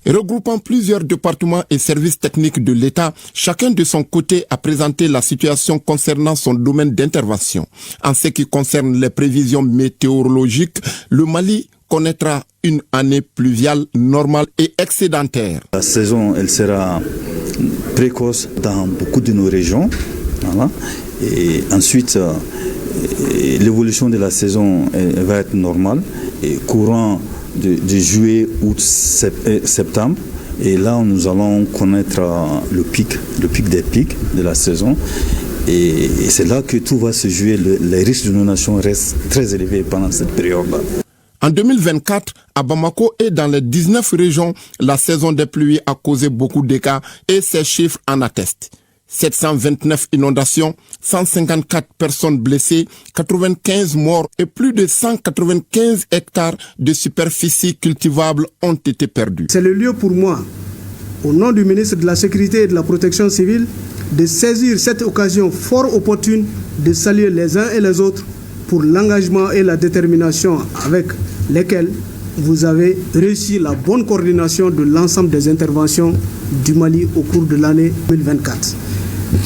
Regroupant plusieurs départements et services techniques de l'État, chacun de son côté a présenté la situation concernant son domaine d'intervention. En ce qui concerne les prévisions météorologiques, le Mali connaîtra une année pluviale normale et excédentaire. La saison, elle sera précoce dans beaucoup de nos régions. Voilà. Et ensuite, l'évolution de la saison va être normale. Et courant de juillet, août, septembre. Et là, nous allons connaître le pic des pics de la saison. Et c'est là que tout va se jouer. Les risques d'inondation restent très élevés pendant cette période-là. En 2024, à Bamako et dans les 19 régions, la saison des pluies a causé beaucoup de dégâts et ces chiffres en attestent. 729 inondations, 154 personnes blessées, 95 morts et plus de 195 hectares de superficie cultivable ont été perdus. C'est le lieu pour moi, au nom du ministre de la Sécurité et de la Protection civile, de saisir cette occasion fort opportune de saluer les uns et les autres pour l'engagement et la détermination avec lesquels vous avez réussi la bonne coordination de l'ensemble des interventions du Mali au cours de l'année 2024.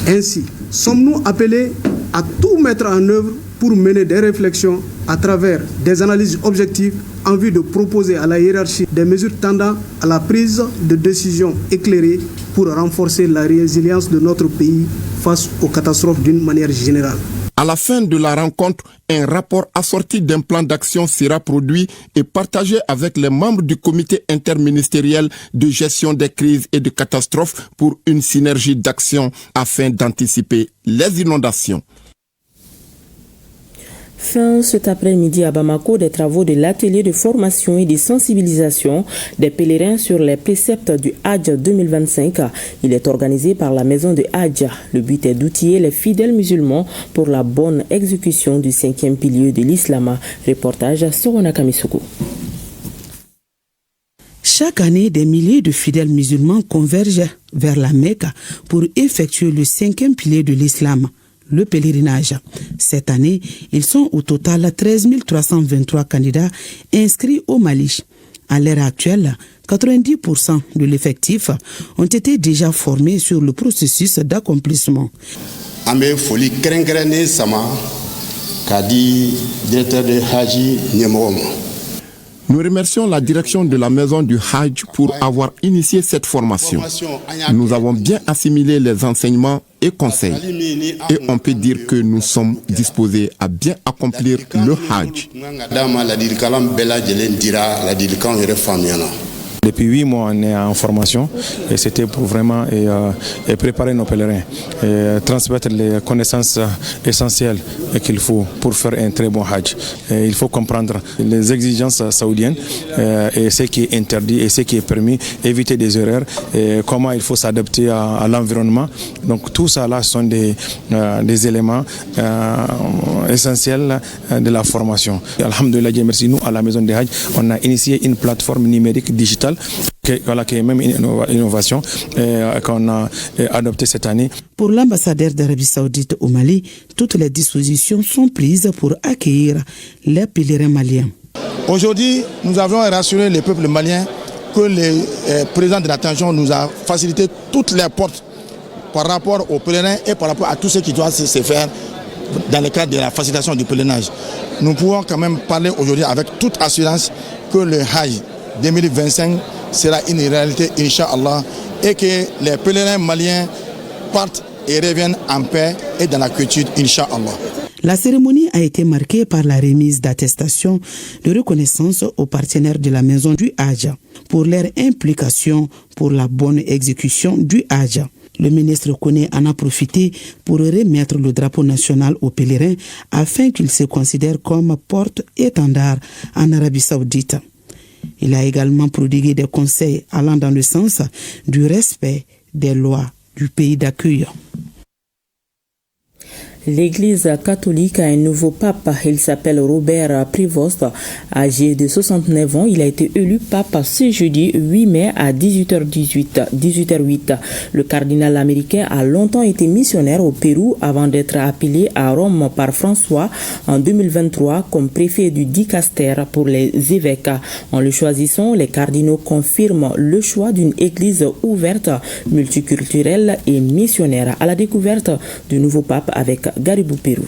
Ainsi, sommes-nous appelés à tout mettre en œuvre pour mener des réflexions à travers des analyses objectives en vue de proposer à la hiérarchie des mesures tendant à la prise de décisions éclairées pour renforcer la résilience de notre pays face aux catastrophes d'une manière générale. À la fin de la rencontre, un rapport assorti d'un plan d'action sera produit et partagé avec les membres du comité interministériel de gestion des crises et de catastrophes pour une synergie d'action afin d'anticiper les inondations. Fin cet après-midi à Bamako des travaux de l'atelier de formation et de sensibilisation des pèlerins sur les préceptes du Hajj 2025. Il est organisé par la maison de Hajj. Le but est d'outiller les fidèles musulmans pour la bonne exécution du 5e pilier de l'islam. Reportage Sorona Kamisuko. Chaque année, des milliers de fidèles musulmans convergent vers la Mecque pour effectuer le 5e pilier de l'islam, le pèlerinage. Cette année, ils sont au total 13 323 candidats inscrits au Mali. À l'heure actuelle, 90% de l'effectif ont été déjà formés sur le processus d'accomplissement. Ambe foli kerenkerene sama kadi directeur de Haji Nyemom. Nous remercions la direction de la maison du Hajj pour avoir initié cette formation. Nous avons bien assimilé les enseignements et conseils. Et on peut dire que nous sommes disposés à bien accomplir le Hajj. Depuis 8 mois, on est en formation et c'était pour vraiment préparer nos pèlerins, transmettre les connaissances essentielles qu'il faut pour faire un très bon Hajj. Il faut comprendre les exigences saoudiennes et ce qui est interdit et ce qui est permis, éviter des erreurs, et comment il faut s'adapter à l'environnement. Donc tout ça là sont des éléments essentiels de la formation. Alhamdulillah, merci, nous à la maison des Hajj, on a initié une plateforme numérique digitale qui est même une innovation qu'on a adoptée cette année. Pour l'ambassadeur d'Arabie Saoudite au Mali, toutes les dispositions sont prises pour accueillir les pèlerins maliens. Aujourd'hui, nous avons rassuré le peuple malien que le président de l'attention nous a facilité toutes les portes par rapport aux pèlerins et par rapport à tout ce qui doit se faire dans le cadre de la facilitation du pèlerinage. Nous pouvons quand même parler aujourd'hui avec toute assurance que le Hajj 2025 sera une réalité, Inch'Allah, et que les pèlerins maliens partent et reviennent en paix et dans la quiétude, Inch'Allah. La cérémonie a été marquée par la remise d'attestations de reconnaissance aux partenaires de la maison du Hajj pour leur implication pour la bonne exécution du Hajj. Le ministre Koné en a profité pour remettre le drapeau national aux pèlerins afin qu'ils se considèrent comme porte-étendard en Arabie Saoudite. Il a également prodigué des conseils allant dans le sens du respect des lois du pays d'accueil. L'Église catholique a un nouveau pape. Il s'appelle Robert Prévost. Âgé de 69 ans, il a été élu pape ce jeudi 8 mai à 18h08. Le cardinal américain a longtemps été missionnaire au Pérou avant d'être appelé à Rome par François en 2023 comme préfet du dicaster pour les évêques. En le choisissant, les cardinaux confirment le choix d'une église ouverte, multiculturelle et missionnaire. À la découverte du nouveau pape avec Garibou Pérou.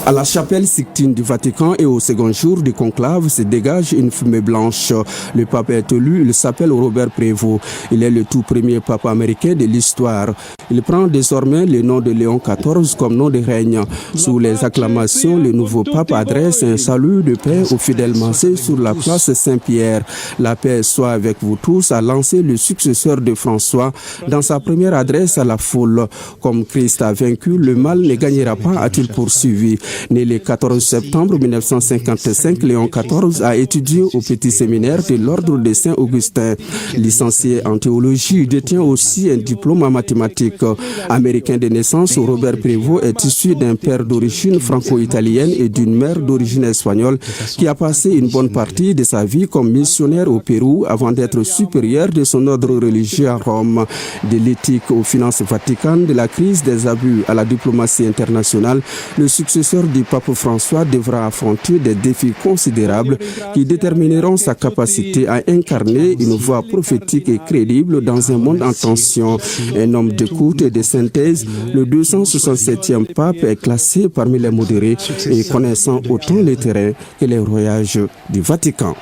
À la chapelle Sixtine du Vatican et au second jour du conclave se dégage une fumée blanche. Le pape est élu, il s'appelle Robert Prévost. Il est le tout premier pape américain de l'histoire. Il prend désormais le nom de Léon XIV comme nom de règne. Sous les acclamations, le nouveau pape adresse un salut de paix aux fidèles massés sur la place Saint-Pierre. La paix soit avec vous tous, a lancé le successeur de François dans sa première adresse à la foule. Comme Christ a vaincu, le mal ne gagnera pas, a-t-il poursuivi. Né le 14 septembre 1955, Léon XIV a étudié au petit séminaire de l'ordre de Saint-Augustin. Licencié en théologie, il détient aussi un diplôme en mathématiques. Américain de naissance, Robert Prévost est issu d'un père d'origine franco-italienne et d'une mère d'origine espagnole qui a passé une bonne partie de sa vie comme missionnaire au Pérou avant d'être supérieur de son ordre religieux à Rome. De l'éthique aux finances vaticanes, de la crise des abus à la diplomatie internationale, le successeur du pape François devra affronter des défis considérables qui détermineront sa capacité à incarner une voix prophétique et crédible dans un monde en tension. Un homme d'écoute et de synthèse, le 267e pape est classé parmi les modérés et connaissant autant les terrains que les royages du Vatican.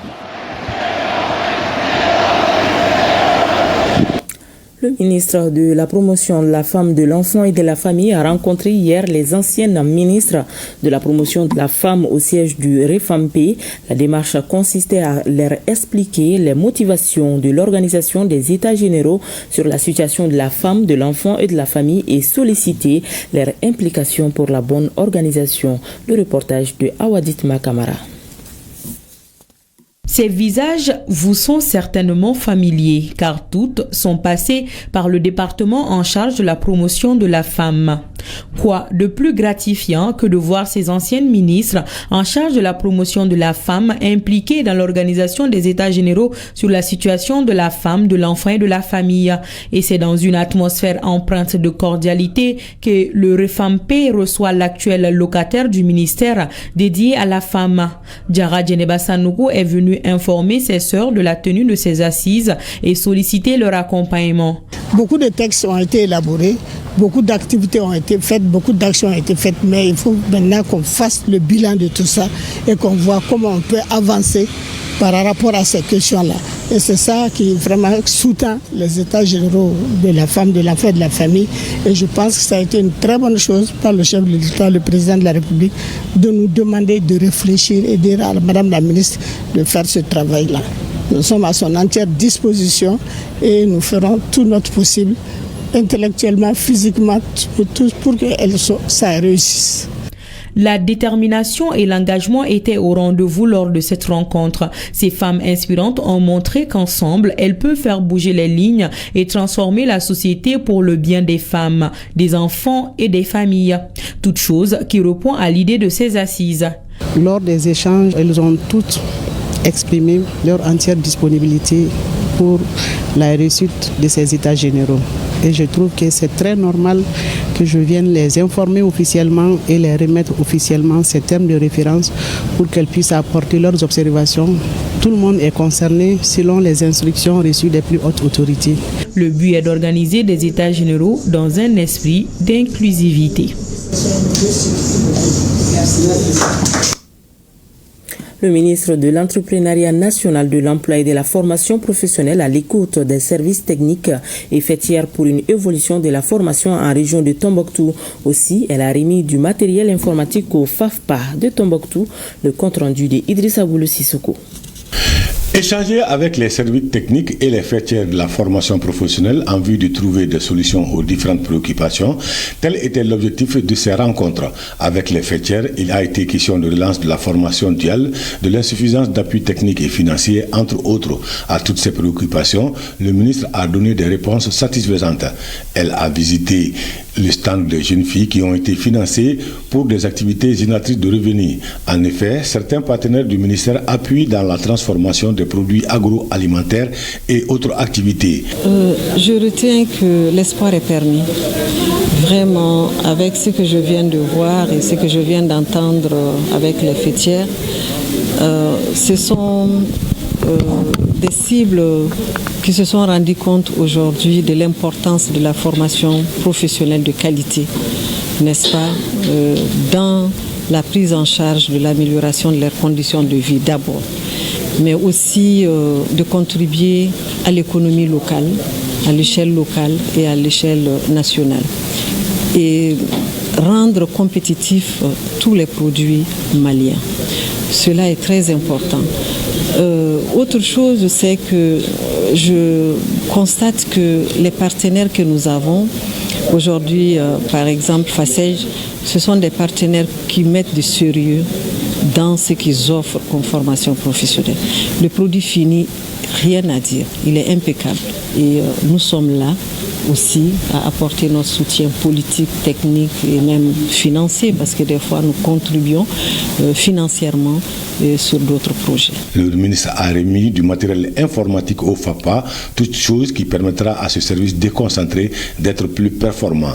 Le ministre de la Promotion de la Femme, de l'Enfant et de la Famille a rencontré hier les anciennes ministres de la Promotion de la Femme au siège du REFAMP. La démarche consistait à leur expliquer les motivations de l'organisation des États généraux sur la situation de la femme, de l'enfant et de la famille et solliciter leur implication pour la bonne organisation. Le reportage de Awadit Makamara. Ces visages vous sont certainement familiers, car toutes sont passées par le département en charge de la promotion de la femme. Quoi de plus gratifiant que de voir ces anciennes ministres en charge de la promotion de la femme impliquées dans l'organisation des États généraux sur la situation de la femme, de l'enfant et de la famille. Et c'est dans une atmosphère empreinte de cordialité que le REFAMP reçoit l'actuel locataire du ministère dédié à la femme. Diarra Djeneba Sanogo est venu informer ses sœurs de la tenue de ces assises et solliciter leur accompagnement. Beaucoup de textes ont été élaborés, beaucoup d'activités ont été faites, beaucoup d'actions ont été faites, mais il faut maintenant qu'on fasse le bilan de tout ça et qu'on voit comment on peut avancer par rapport à ces questions-là. Et c'est ça qui vraiment soutient les États généraux de la femme, de l'enfant et de la famille. Et je pense que ça a été une très bonne chose par le chef de l'État, le président de la République, de nous demander de réfléchir et dire à Madame la ministre de faire ce travail-là. Nous sommes à son entière disposition et nous ferons tout notre possible, intellectuellement, physiquement, tout pour que ça réussisse. La détermination et l'engagement étaient au rendez-vous lors de cette rencontre. Ces femmes inspirantes ont montré qu'ensemble, elles peuvent faire bouger les lignes et transformer la société pour le bien des femmes, des enfants et des familles. Toute chose qui répond à l'idée de ces assises. Lors des échanges, elles ont toutes exprimé leur entière disponibilité pour la réussite de ces États généraux. Et je trouve que c'est très normal que je vienne les informer officiellement et les remettre officiellement ces termes de référence pour qu'elles puissent apporter leurs observations. Tout le monde est concerné selon les instructions reçues des plus hautes autorités. Le but est d'organiser des États généraux dans un esprit d'inclusivité. Le ministre de l'Entrepreneuriat national, de l'Emploi et de la formation professionnelle à l'écoute des services techniques est faite hier pour une évolution de la formation en région de Tombouctou. Aussi, elle a remis du matériel informatique au FAFPA de Tombouctou, le compte rendu de Idrissa Boulou Sissoko. Échanger avec les services techniques et les faîtières de la formation professionnelle en vue de trouver des solutions aux différentes préoccupations, tel était l'objectif de ces rencontres. Avec les faîtières, il a été question de relance de la formation duale, de l'insuffisance d'appui technique et financier, entre autres. À toutes ces préoccupations, le ministre a donné des réponses satisfaisantes. Elle a visité le stand des jeunes filles qui ont été financées pour des activités génératrices de revenus. En effet, certains partenaires du ministère appuient dans la transformation des produits agroalimentaires et autres activités. Je retiens que l'espoir est permis. Vraiment, avec ce que je viens de voir et ce que je viens d'entendre avec les fêtières, ce sont des cibles qui se sont rendues compte aujourd'hui de l'importance de la formation professionnelle de qualité, n'est-ce pas, dans la prise en charge de l'amélioration de leurs conditions de vie d'abord, mais aussi de contribuer à l'économie locale, à l'échelle locale et à l'échelle nationale. Et rendre compétitifs tous les produits maliens. Cela est très important. Autre chose, c'est que je constate que les partenaires que nous avons aujourd'hui, par exemple FACEJ, ce sont des partenaires qui mettent du sérieux dans ce qu'ils offrent comme formation professionnelle. Le produit fini, rien à dire, il est impeccable. Et nous sommes là aussi à apporter notre soutien politique, technique et même financier, parce que des fois nous contribuons financièrement sur d'autres projets. Le ministre a remis du matériel informatique au FAPA, toute chose qui permettra à ce service déconcentré d'être plus performant.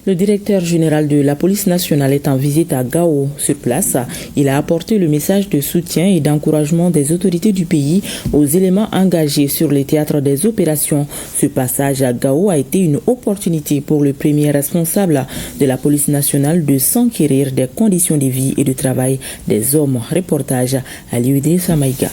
Le directeur général de la police nationale est en visite à Gao. Sur place, il a apporté le message de soutien et d'encouragement des autorités du pays aux éléments engagés sur les théâtres des opérations. Ce passage à Gao a été une opportunité pour le premier responsable de la police nationale de s'enquérir des conditions de vie et de travail des hommes. Reportage à Idrissa Maïga.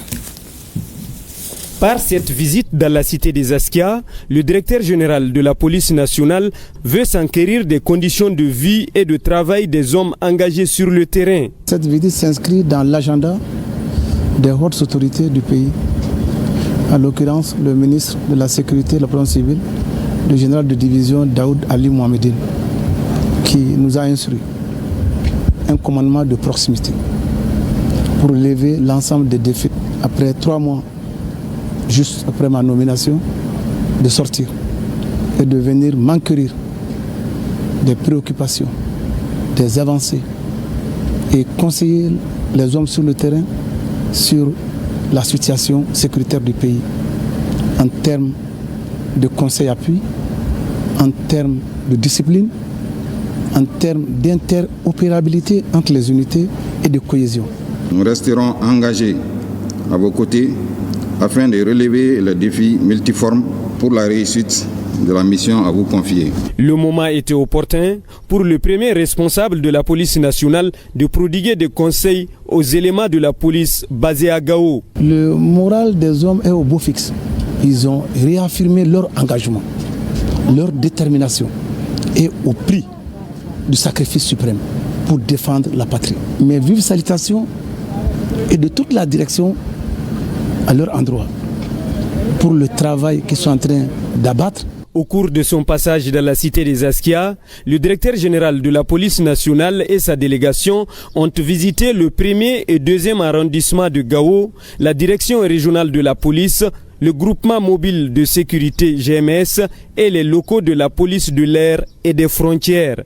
Par cette visite dans la cité des Askia, le directeur général de la police nationale veut s'enquérir des conditions de vie et de travail des hommes engagés sur le terrain. Cette visite s'inscrit dans l'agenda des hautes autorités du pays. En l'occurrence, le ministre de la Sécurité et de la Protection civile, le général de division Daoud Ali Mohamedine, qui nous a instruit un commandement de proximité pour relever l'ensemble des défis. Après 3 mois, juste après ma nomination, de sortir et de venir m'enquérir des préoccupations, des avancées et conseiller les hommes sur le terrain sur la situation sécuritaire du pays en termes de conseil-appui, en termes de discipline, en termes d'interopérabilité entre les unités et de cohésion. Nous resterons engagés à vos côtés afin de relever les défis multiformes pour la réussite de la mission à vous confier. Le moment était opportun pour le premier responsable de la police nationale de prodiguer des conseils aux éléments de la police basés à Gao. Le moral des hommes est au beau fixe. Ils ont réaffirmé leur engagement, leur détermination et au prix du sacrifice suprême pour défendre la patrie. Mes vives salutations et de toute la direction à leur endroit pour le travail qu'ils sont en train d'abattre. Au cours de son passage dans la cité des Askia, le directeur général de la police nationale et sa délégation ont visité le 1er et 2e arrondissement de Gao, la direction régionale de la police, le groupement mobile de sécurité GMS et les locaux de la police de l'air et des frontières.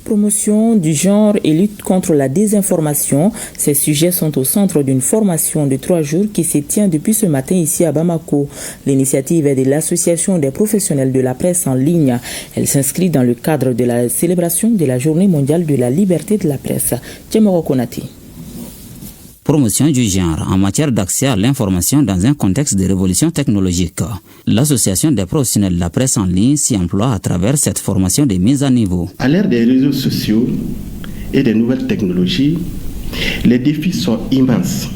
Promotion du genre et lutte contre la désinformation. Ces sujets sont au centre d'une formation de 3 jours qui se tient depuis ce matin ici à Bamako. L'initiative est de l'Association des professionnels de la presse en ligne. Elle s'inscrit dans le cadre de la célébration de la Journée mondiale de la liberté de la presse. Djemoro Konati. Promotion du genre en matière d'accès à l'information dans un contexte de révolution technologique. L'Association des professionnels de la presse en ligne s'y emploie à travers cette formation de mise à niveau. À l'ère des réseaux sociaux et des nouvelles technologies, les défis sont immenses.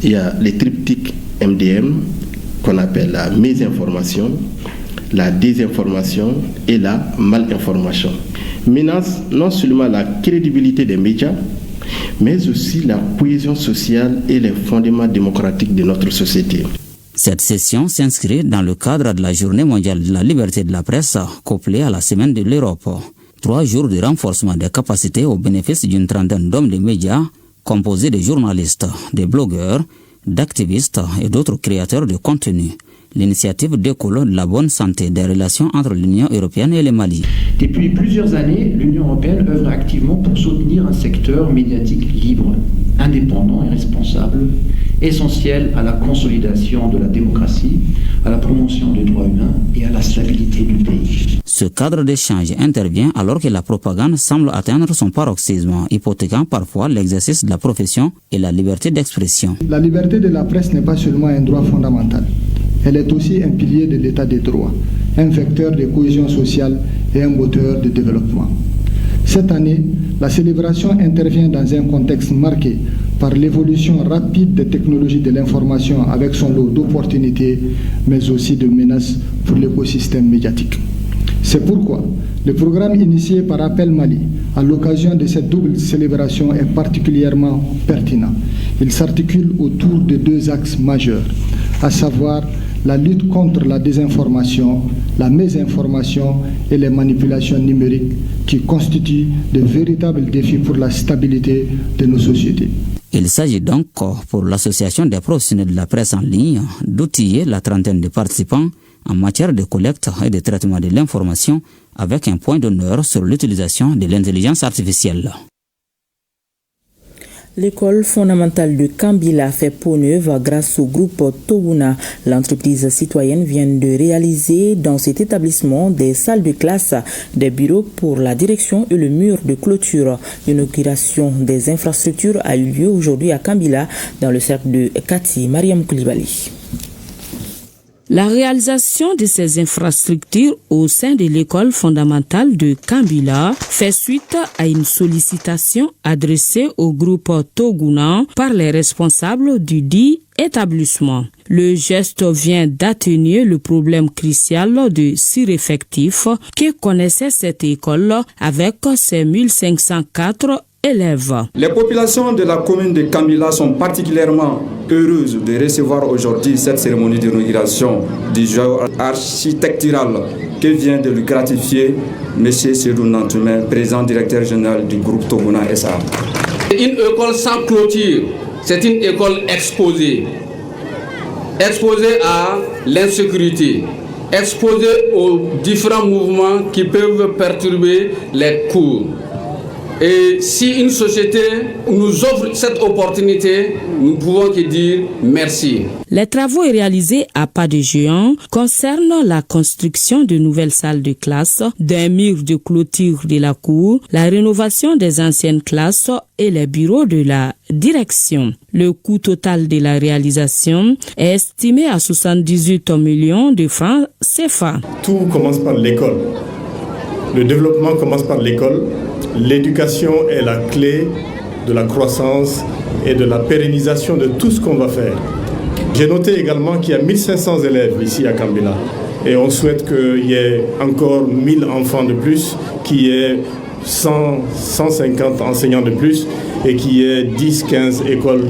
Il y a les triptyques MDM qu'on appelle la mésinformation, la désinformation et la malinformation. Menace non seulement la crédibilité des médias, mais aussi la cohésion sociale et les fondements démocratiques de notre société. Cette session s'inscrit dans le cadre de la Journée mondiale de la liberté de la presse, couplée à la Semaine de l'Europe. 3 jours de renforcement des capacités au bénéfice d'une trentaine d'hommes de médias, composés de journalistes, de blogueurs, d'activistes et d'autres créateurs de contenu. L'initiative découle de la bonne santé des relations entre l'Union européenne et le Mali. Depuis plusieurs années, l'Union européenne œuvre activement pour soutenir un secteur médiatique libre, indépendant et responsable, essentiel à la consolidation de la démocratie, à la promotion des droits humains et à la stabilité du pays. Ce cadre d'échange intervient alors que la propagande semble atteindre son paroxysme, hypothéquant parfois l'exercice de la profession et la liberté d'expression. La liberté de la presse n'est pas seulement un droit fondamental. Elle est aussi un pilier de l'état des droits, un vecteur de cohésion sociale et un moteur de développement. Cette année, la célébration intervient dans un contexte marqué par l'évolution rapide des technologies de l'information avec son lot d'opportunités, mais aussi de menaces pour l'écosystème médiatique. C'est pourquoi le programme initié par Appel Mali à l'occasion de cette double célébration est particulièrement pertinent. Il s'articule autour de 2 axes majeurs, à savoir la lutte contre la désinformation, la mésinformation et les manipulations numériques qui constituent de véritables défis pour la stabilité de nos sociétés. Il s'agit donc pour l'Association des professionnels de la presse en ligne d'outiller la trentaine de participants en matière de collecte et de traitement de l'information avec un point d'honneur sur l'utilisation de l'intelligence artificielle. L'école fondamentale de Kambila fait peau neuve grâce au groupe Toguna. L'entreprise citoyenne vient de réaliser dans cet établissement des salles de classe, des bureaux pour la direction et le mur de clôture. L'inauguration des infrastructures a eu lieu aujourd'hui à Kambila dans le cercle de Kati. Mariam Koulibaly. La réalisation de ces infrastructures au sein de l'école fondamentale de Kambila fait suite à une sollicitation adressée au groupe Toguna par les responsables du dit établissement. Le geste vient d'atténuer le problème crucial de sureffectif que connaissait cette école avec ses 1504 élèves. Les populations de la commune de Kambila sont particulièrement heureuses de recevoir aujourd'hui cette cérémonie d'inauguration du jeu architectural que vient de lui gratifier M. Sedou Nantoumé, président directeur général du groupe Toguna SA. Une école sans clôture, c'est une école exposée. Exposée à l'insécurité, exposée aux différents mouvements qui peuvent perturber les cours. Et si une société nous offre cette opportunité, nous pouvons que dire merci. Les travaux réalisés à pas de géant concernent la construction de nouvelles salles de classe, d'un mur de clôture de la cour, la rénovation des anciennes classes et les bureaux de la direction. Le coût total de la réalisation est estimé à 78 millions de francs CFA. Tout commence par l'école. Le développement commence par l'école. L'éducation est la clé de la croissance et de la pérennisation de tout ce qu'on va faire. J'ai noté également qu'il y a 1500 élèves ici à Kambila et on souhaite qu'il y ait encore 1000 enfants de plus, qu'il y ait 150 enseignants de plus et qu'il y ait 10-15 écoles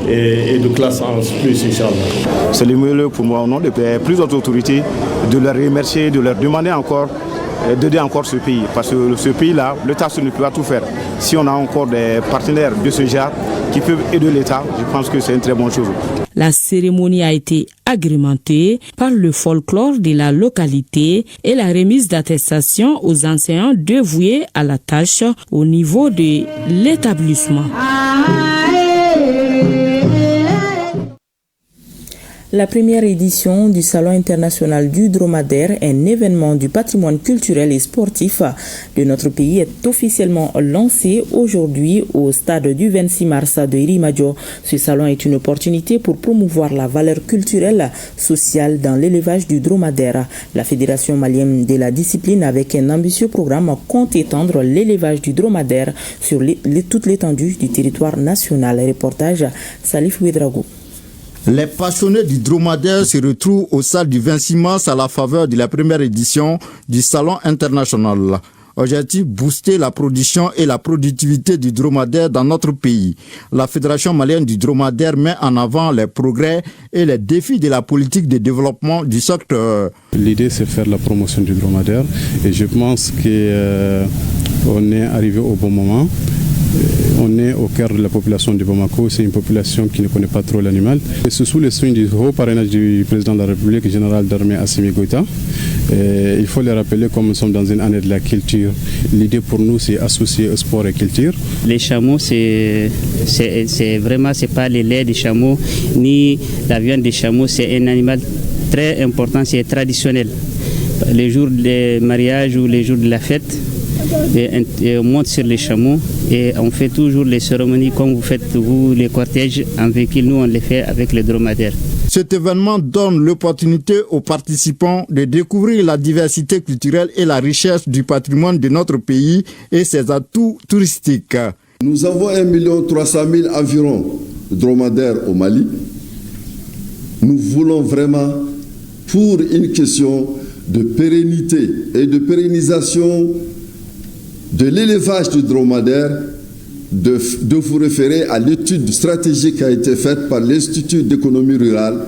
et de classes en plus, Inch'Allah. C'est le mieux pour moi, au nom de plusieurs autorités, de leur remercier, de leur demander encore d'aider encore ce pays, parce que ce pays-là, l'État ne peut pas tout faire. Si on a encore des partenaires de ce genre qui peuvent aider l'État, je pense que c'est une très bonne chose. La cérémonie a été agrémentée par le folklore de la localité et la remise d'attestation aux enseignants dévoués à la tâche au niveau de l'établissement. La première édition du Salon international du dromadaire, un événement du patrimoine culturel et sportif de notre pays, est officiellement lancé aujourd'hui au stade du 26 mars de Irimadio. Ce salon est une opportunité pour promouvoir la valeur culturelle, sociale dans l'élevage du dromadaire. La Fédération malienne de la discipline, avec un ambitieux programme, compte étendre l'élevage du dromadaire sur toute l'étendue du territoire national. Reportage Salif Ouedraogo. Les passionnés du dromadaire se retrouvent au stade du 26 mars à la faveur de la première édition du Salon international. Objectif, booster la production et la productivité du dromadaire dans notre pays. La Fédération malienne du dromadaire met en avant les progrès et les défis de la politique de développement du secteur. L'idée, c'est faire la promotion du dromadaire et je pense qu'on est arrivé au bon moment. On est au cœur de la population de Bamako, c'est une population qui ne connaît pas trop l'animal. C'est sous le soin du haut parrainage du président de la République, général d'armée Assimi Goïta. Il faut le rappeler, comme nous sommes dans une année de la culture, l'idée pour nous c'est associer sport et culture. Les chameaux, c'est vraiment, c'est pas les laits des chameaux ni la viande des chameaux, c'est un animal très important, c'est traditionnel. Les jours des mariages ou les jours de la fête, et on monte sur les chameaux et on fait toujours les cérémonies comme vous faites vous, les cortèges en véhicule, nous on les fait avec les dromadaires. Cet événement donne l'opportunité aux participants de découvrir la diversité culturelle et la richesse du patrimoine de notre pays et ses atouts touristiques. Nous avons 1 300 000 environ de dromadaires au Mali. Nous voulons vraiment, pour une question de pérennité et de pérennisation de l'élevage du dromadaire, de vous référer à l'étude stratégique qui a été faite par l'Institut d'économie rurale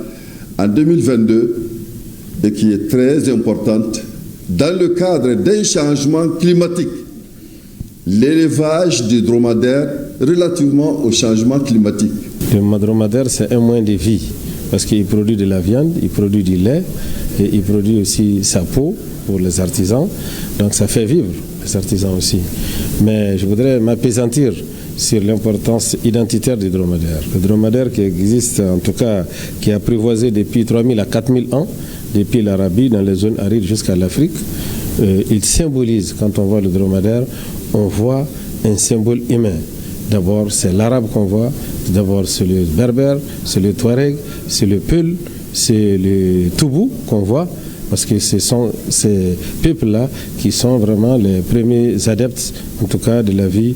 en 2022 et qui est très importante dans le cadre d'un changement climatique. L'élevage du dromadaire relativement au changement climatique. Le dromadaire, c'est un moyen de vie parce qu'il produit de la viande, il produit du lait et il produit aussi sa peau pour les artisans. Donc ça fait vivre les artisans aussi. Mais je voudrais m'appesantir sur l'importance identitaire du dromadaire. Le dromadaire qui existe, en tout cas, qui a apprivoisé depuis 3000 à 4000 ans, depuis l'Arabie, dans les zones arides jusqu'à l'Afrique, il symbolise, quand on voit le dromadaire, on voit un symbole humain. D'abord, c'est l'arabe qu'on voit, d'abord c'est le berbère, c'est le touareg, c'est le peul, c'est le toubou qu'on voit, parce que ce sont ces peuples-là qui sont vraiment les premiers adeptes, en tout cas, de la vie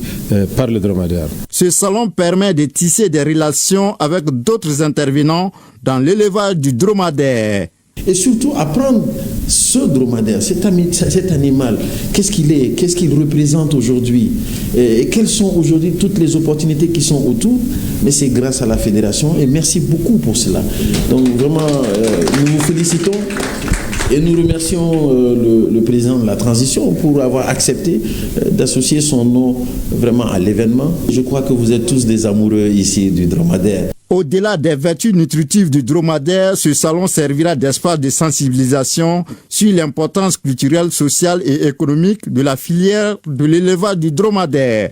par le dromadaire. Ce salon permet de tisser des relations avec d'autres intervenants dans l'élevage du dromadaire. Et surtout apprendre ce dromadaire, cet animal, qu'est-ce qu'il est, qu'est-ce qu'il représente aujourd'hui, et quelles sont aujourd'hui toutes les opportunités qui sont autour. Mais c'est grâce à la fédération et merci beaucoup pour cela. Donc vraiment, nous vous félicitons. Et nous remercions le président de la transition pour avoir accepté d'associer son nom vraiment à l'événement. Je crois que vous êtes tous des amoureux ici du dromadaire. Au-delà des vertus nutritives du dromadaire, ce salon servira d'espace de sensibilisation sur l'importance culturelle, sociale et économique de la filière de l'élevage du dromadaire.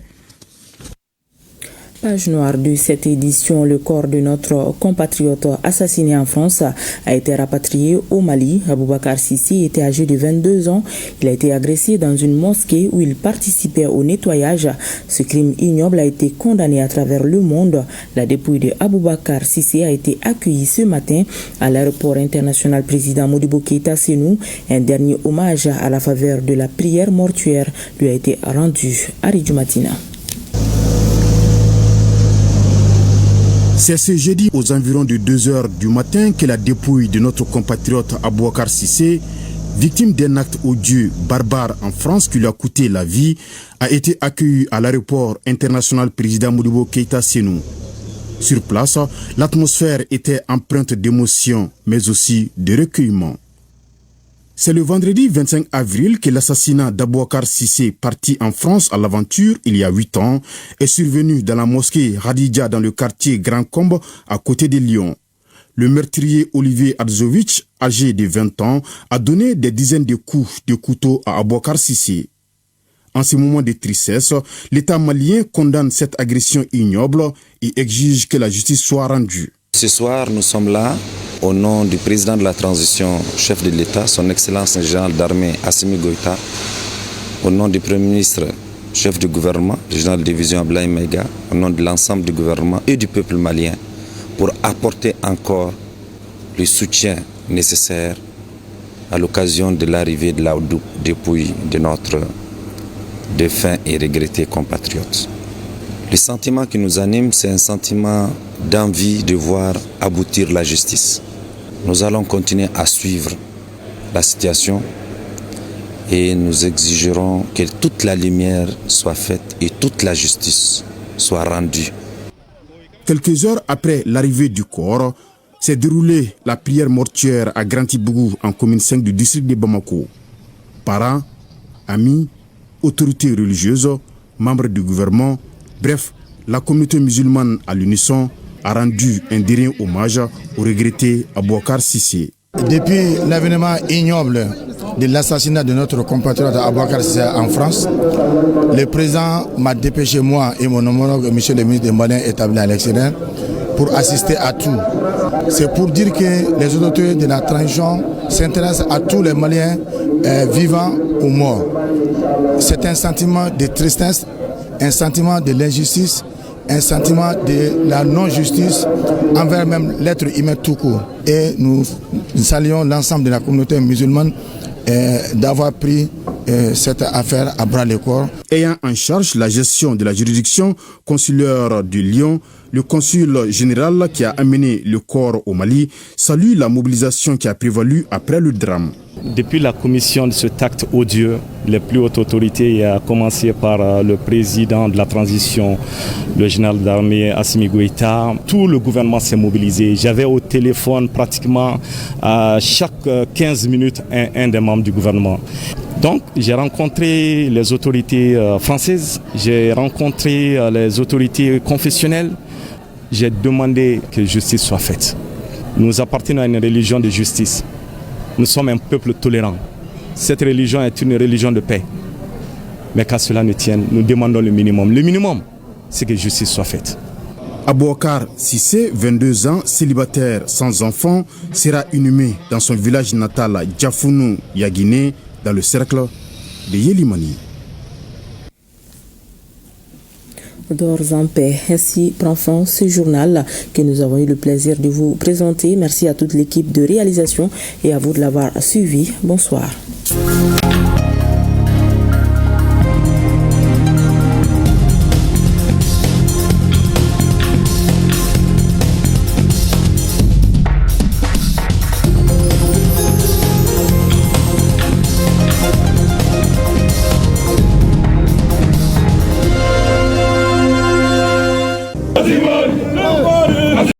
Page noire de cette édition, le corps de notre compatriote assassiné en France a été rapatrié au Mali. Aboubacar Sissi était âgé de 22 ans. Il a été agressé dans une mosquée où il participait au nettoyage. Ce crime ignoble a été condamné à travers le monde. La dépouille de Aboubacar Sissi a été accueillie ce matin à l'aéroport international président Modibo Keïta Sénou. Un dernier hommage à la faveur de la prière mortuaire lui a été rendu à Ridjumatina. C'est ce jeudi aux environs de 2h du matin que la dépouille de notre compatriote Aboubacar Sissé, victime d'un acte odieux, barbare en France qui lui a coûté la vie, a été accueillie à l'aéroport international président Modibo Keïta Sénou. Sur place, l'atmosphère était empreinte d'émotion, mais aussi de recueillement. C'est le vendredi 25 avril que l'assassinat d'Aboubacar Sissé, parti en France à l'aventure il y a 8 ans, est survenu dans la mosquée Radija dans le quartier Grand Combe à côté de Lyon. Le meurtrier Olivier Adzovitch, âgé de 20 ans, a donné des dizaines de coups de couteau à Aboubacar Sissé. En ce moment de tristesse, l'État malien condamne cette agression ignoble et exige que la justice soit rendue. Ce soir, nous sommes là au nom du président de la transition, chef de l'État, son Excellence le général d'armée Assimi Goïta, au nom du Premier ministre, chef du gouvernement, le général de division Ablaye Maïga, au nom de l'ensemble du gouvernement et du peuple malien, pour apporter encore le soutien nécessaire à l'occasion de l'arrivée de la dépouille de notre défunt et regretté compatriote. Le sentiment qui nous anime, c'est un sentiment d'envie de voir aboutir la justice. Nous allons continuer à suivre la situation et nous exigerons que toute la lumière soit faite et toute la justice soit rendue. Quelques heures après l'arrivée du corps, s'est déroulée la prière mortuaire à Grand Ibougou en commune 5 du district de Bamako. Parents, amis, autorités religieuses, membres du gouvernement, bref, la communauté musulmane à l'unisson a rendu un dernier hommage au regretté Aboubacar Cissé. Depuis l'événement ignoble de l'assassinat de notre compatriote Aboubacar Cissé en France, le président m'a dépêché, moi et mon homologue, monsieur le ministre des Maliens établi à l'extérieur, pour assister à tout. C'est pour dire que les autorités de la transition s'intéressent à tous les Maliens vivants ou morts. C'est un sentiment de tristesse, un sentiment de l'injustice, un sentiment de la non-justice envers même l'être humain tout court. Et nous saluons l'ensemble de la communauté musulmane d'avoir pris cette affaire à bras le corps. Ayant en charge la gestion de la juridiction consulaire de Lyon, le consul général qui a amené le corps au Mali salue la mobilisation qui a prévalu après le drame. Depuis la commission de cet acte odieux, les plus hautes autorités, à commencer par le président de la transition, le général d'armée Assimi Goïta, tout le gouvernement s'est mobilisé. J'avais au téléphone pratiquement à chaque 15 minutes un des membres du gouvernement. Donc j'ai rencontré les autorités françaises, j'ai rencontré les autorités confessionnelles, j'ai demandé que justice soit faite. Nous appartenons à une religion de justice. Nous sommes un peuple tolérant. Cette religion est une religion de paix. Mais qu'à cela ne tienne, nous demandons le minimum. Le minimum, c'est que justice soit faite. Aboubacar Cissé, 22 ans, célibataire sans enfant, sera inhumé dans son village natal Djafounou, Yaguiné, dans le cercle de Yélimani. D'ores en paix. Ainsi prend fin ce journal que nous avons eu le plaisir de vous présenter. Merci à toute l'équipe de réalisation et à vous de l'avoir suivi. Bonsoir.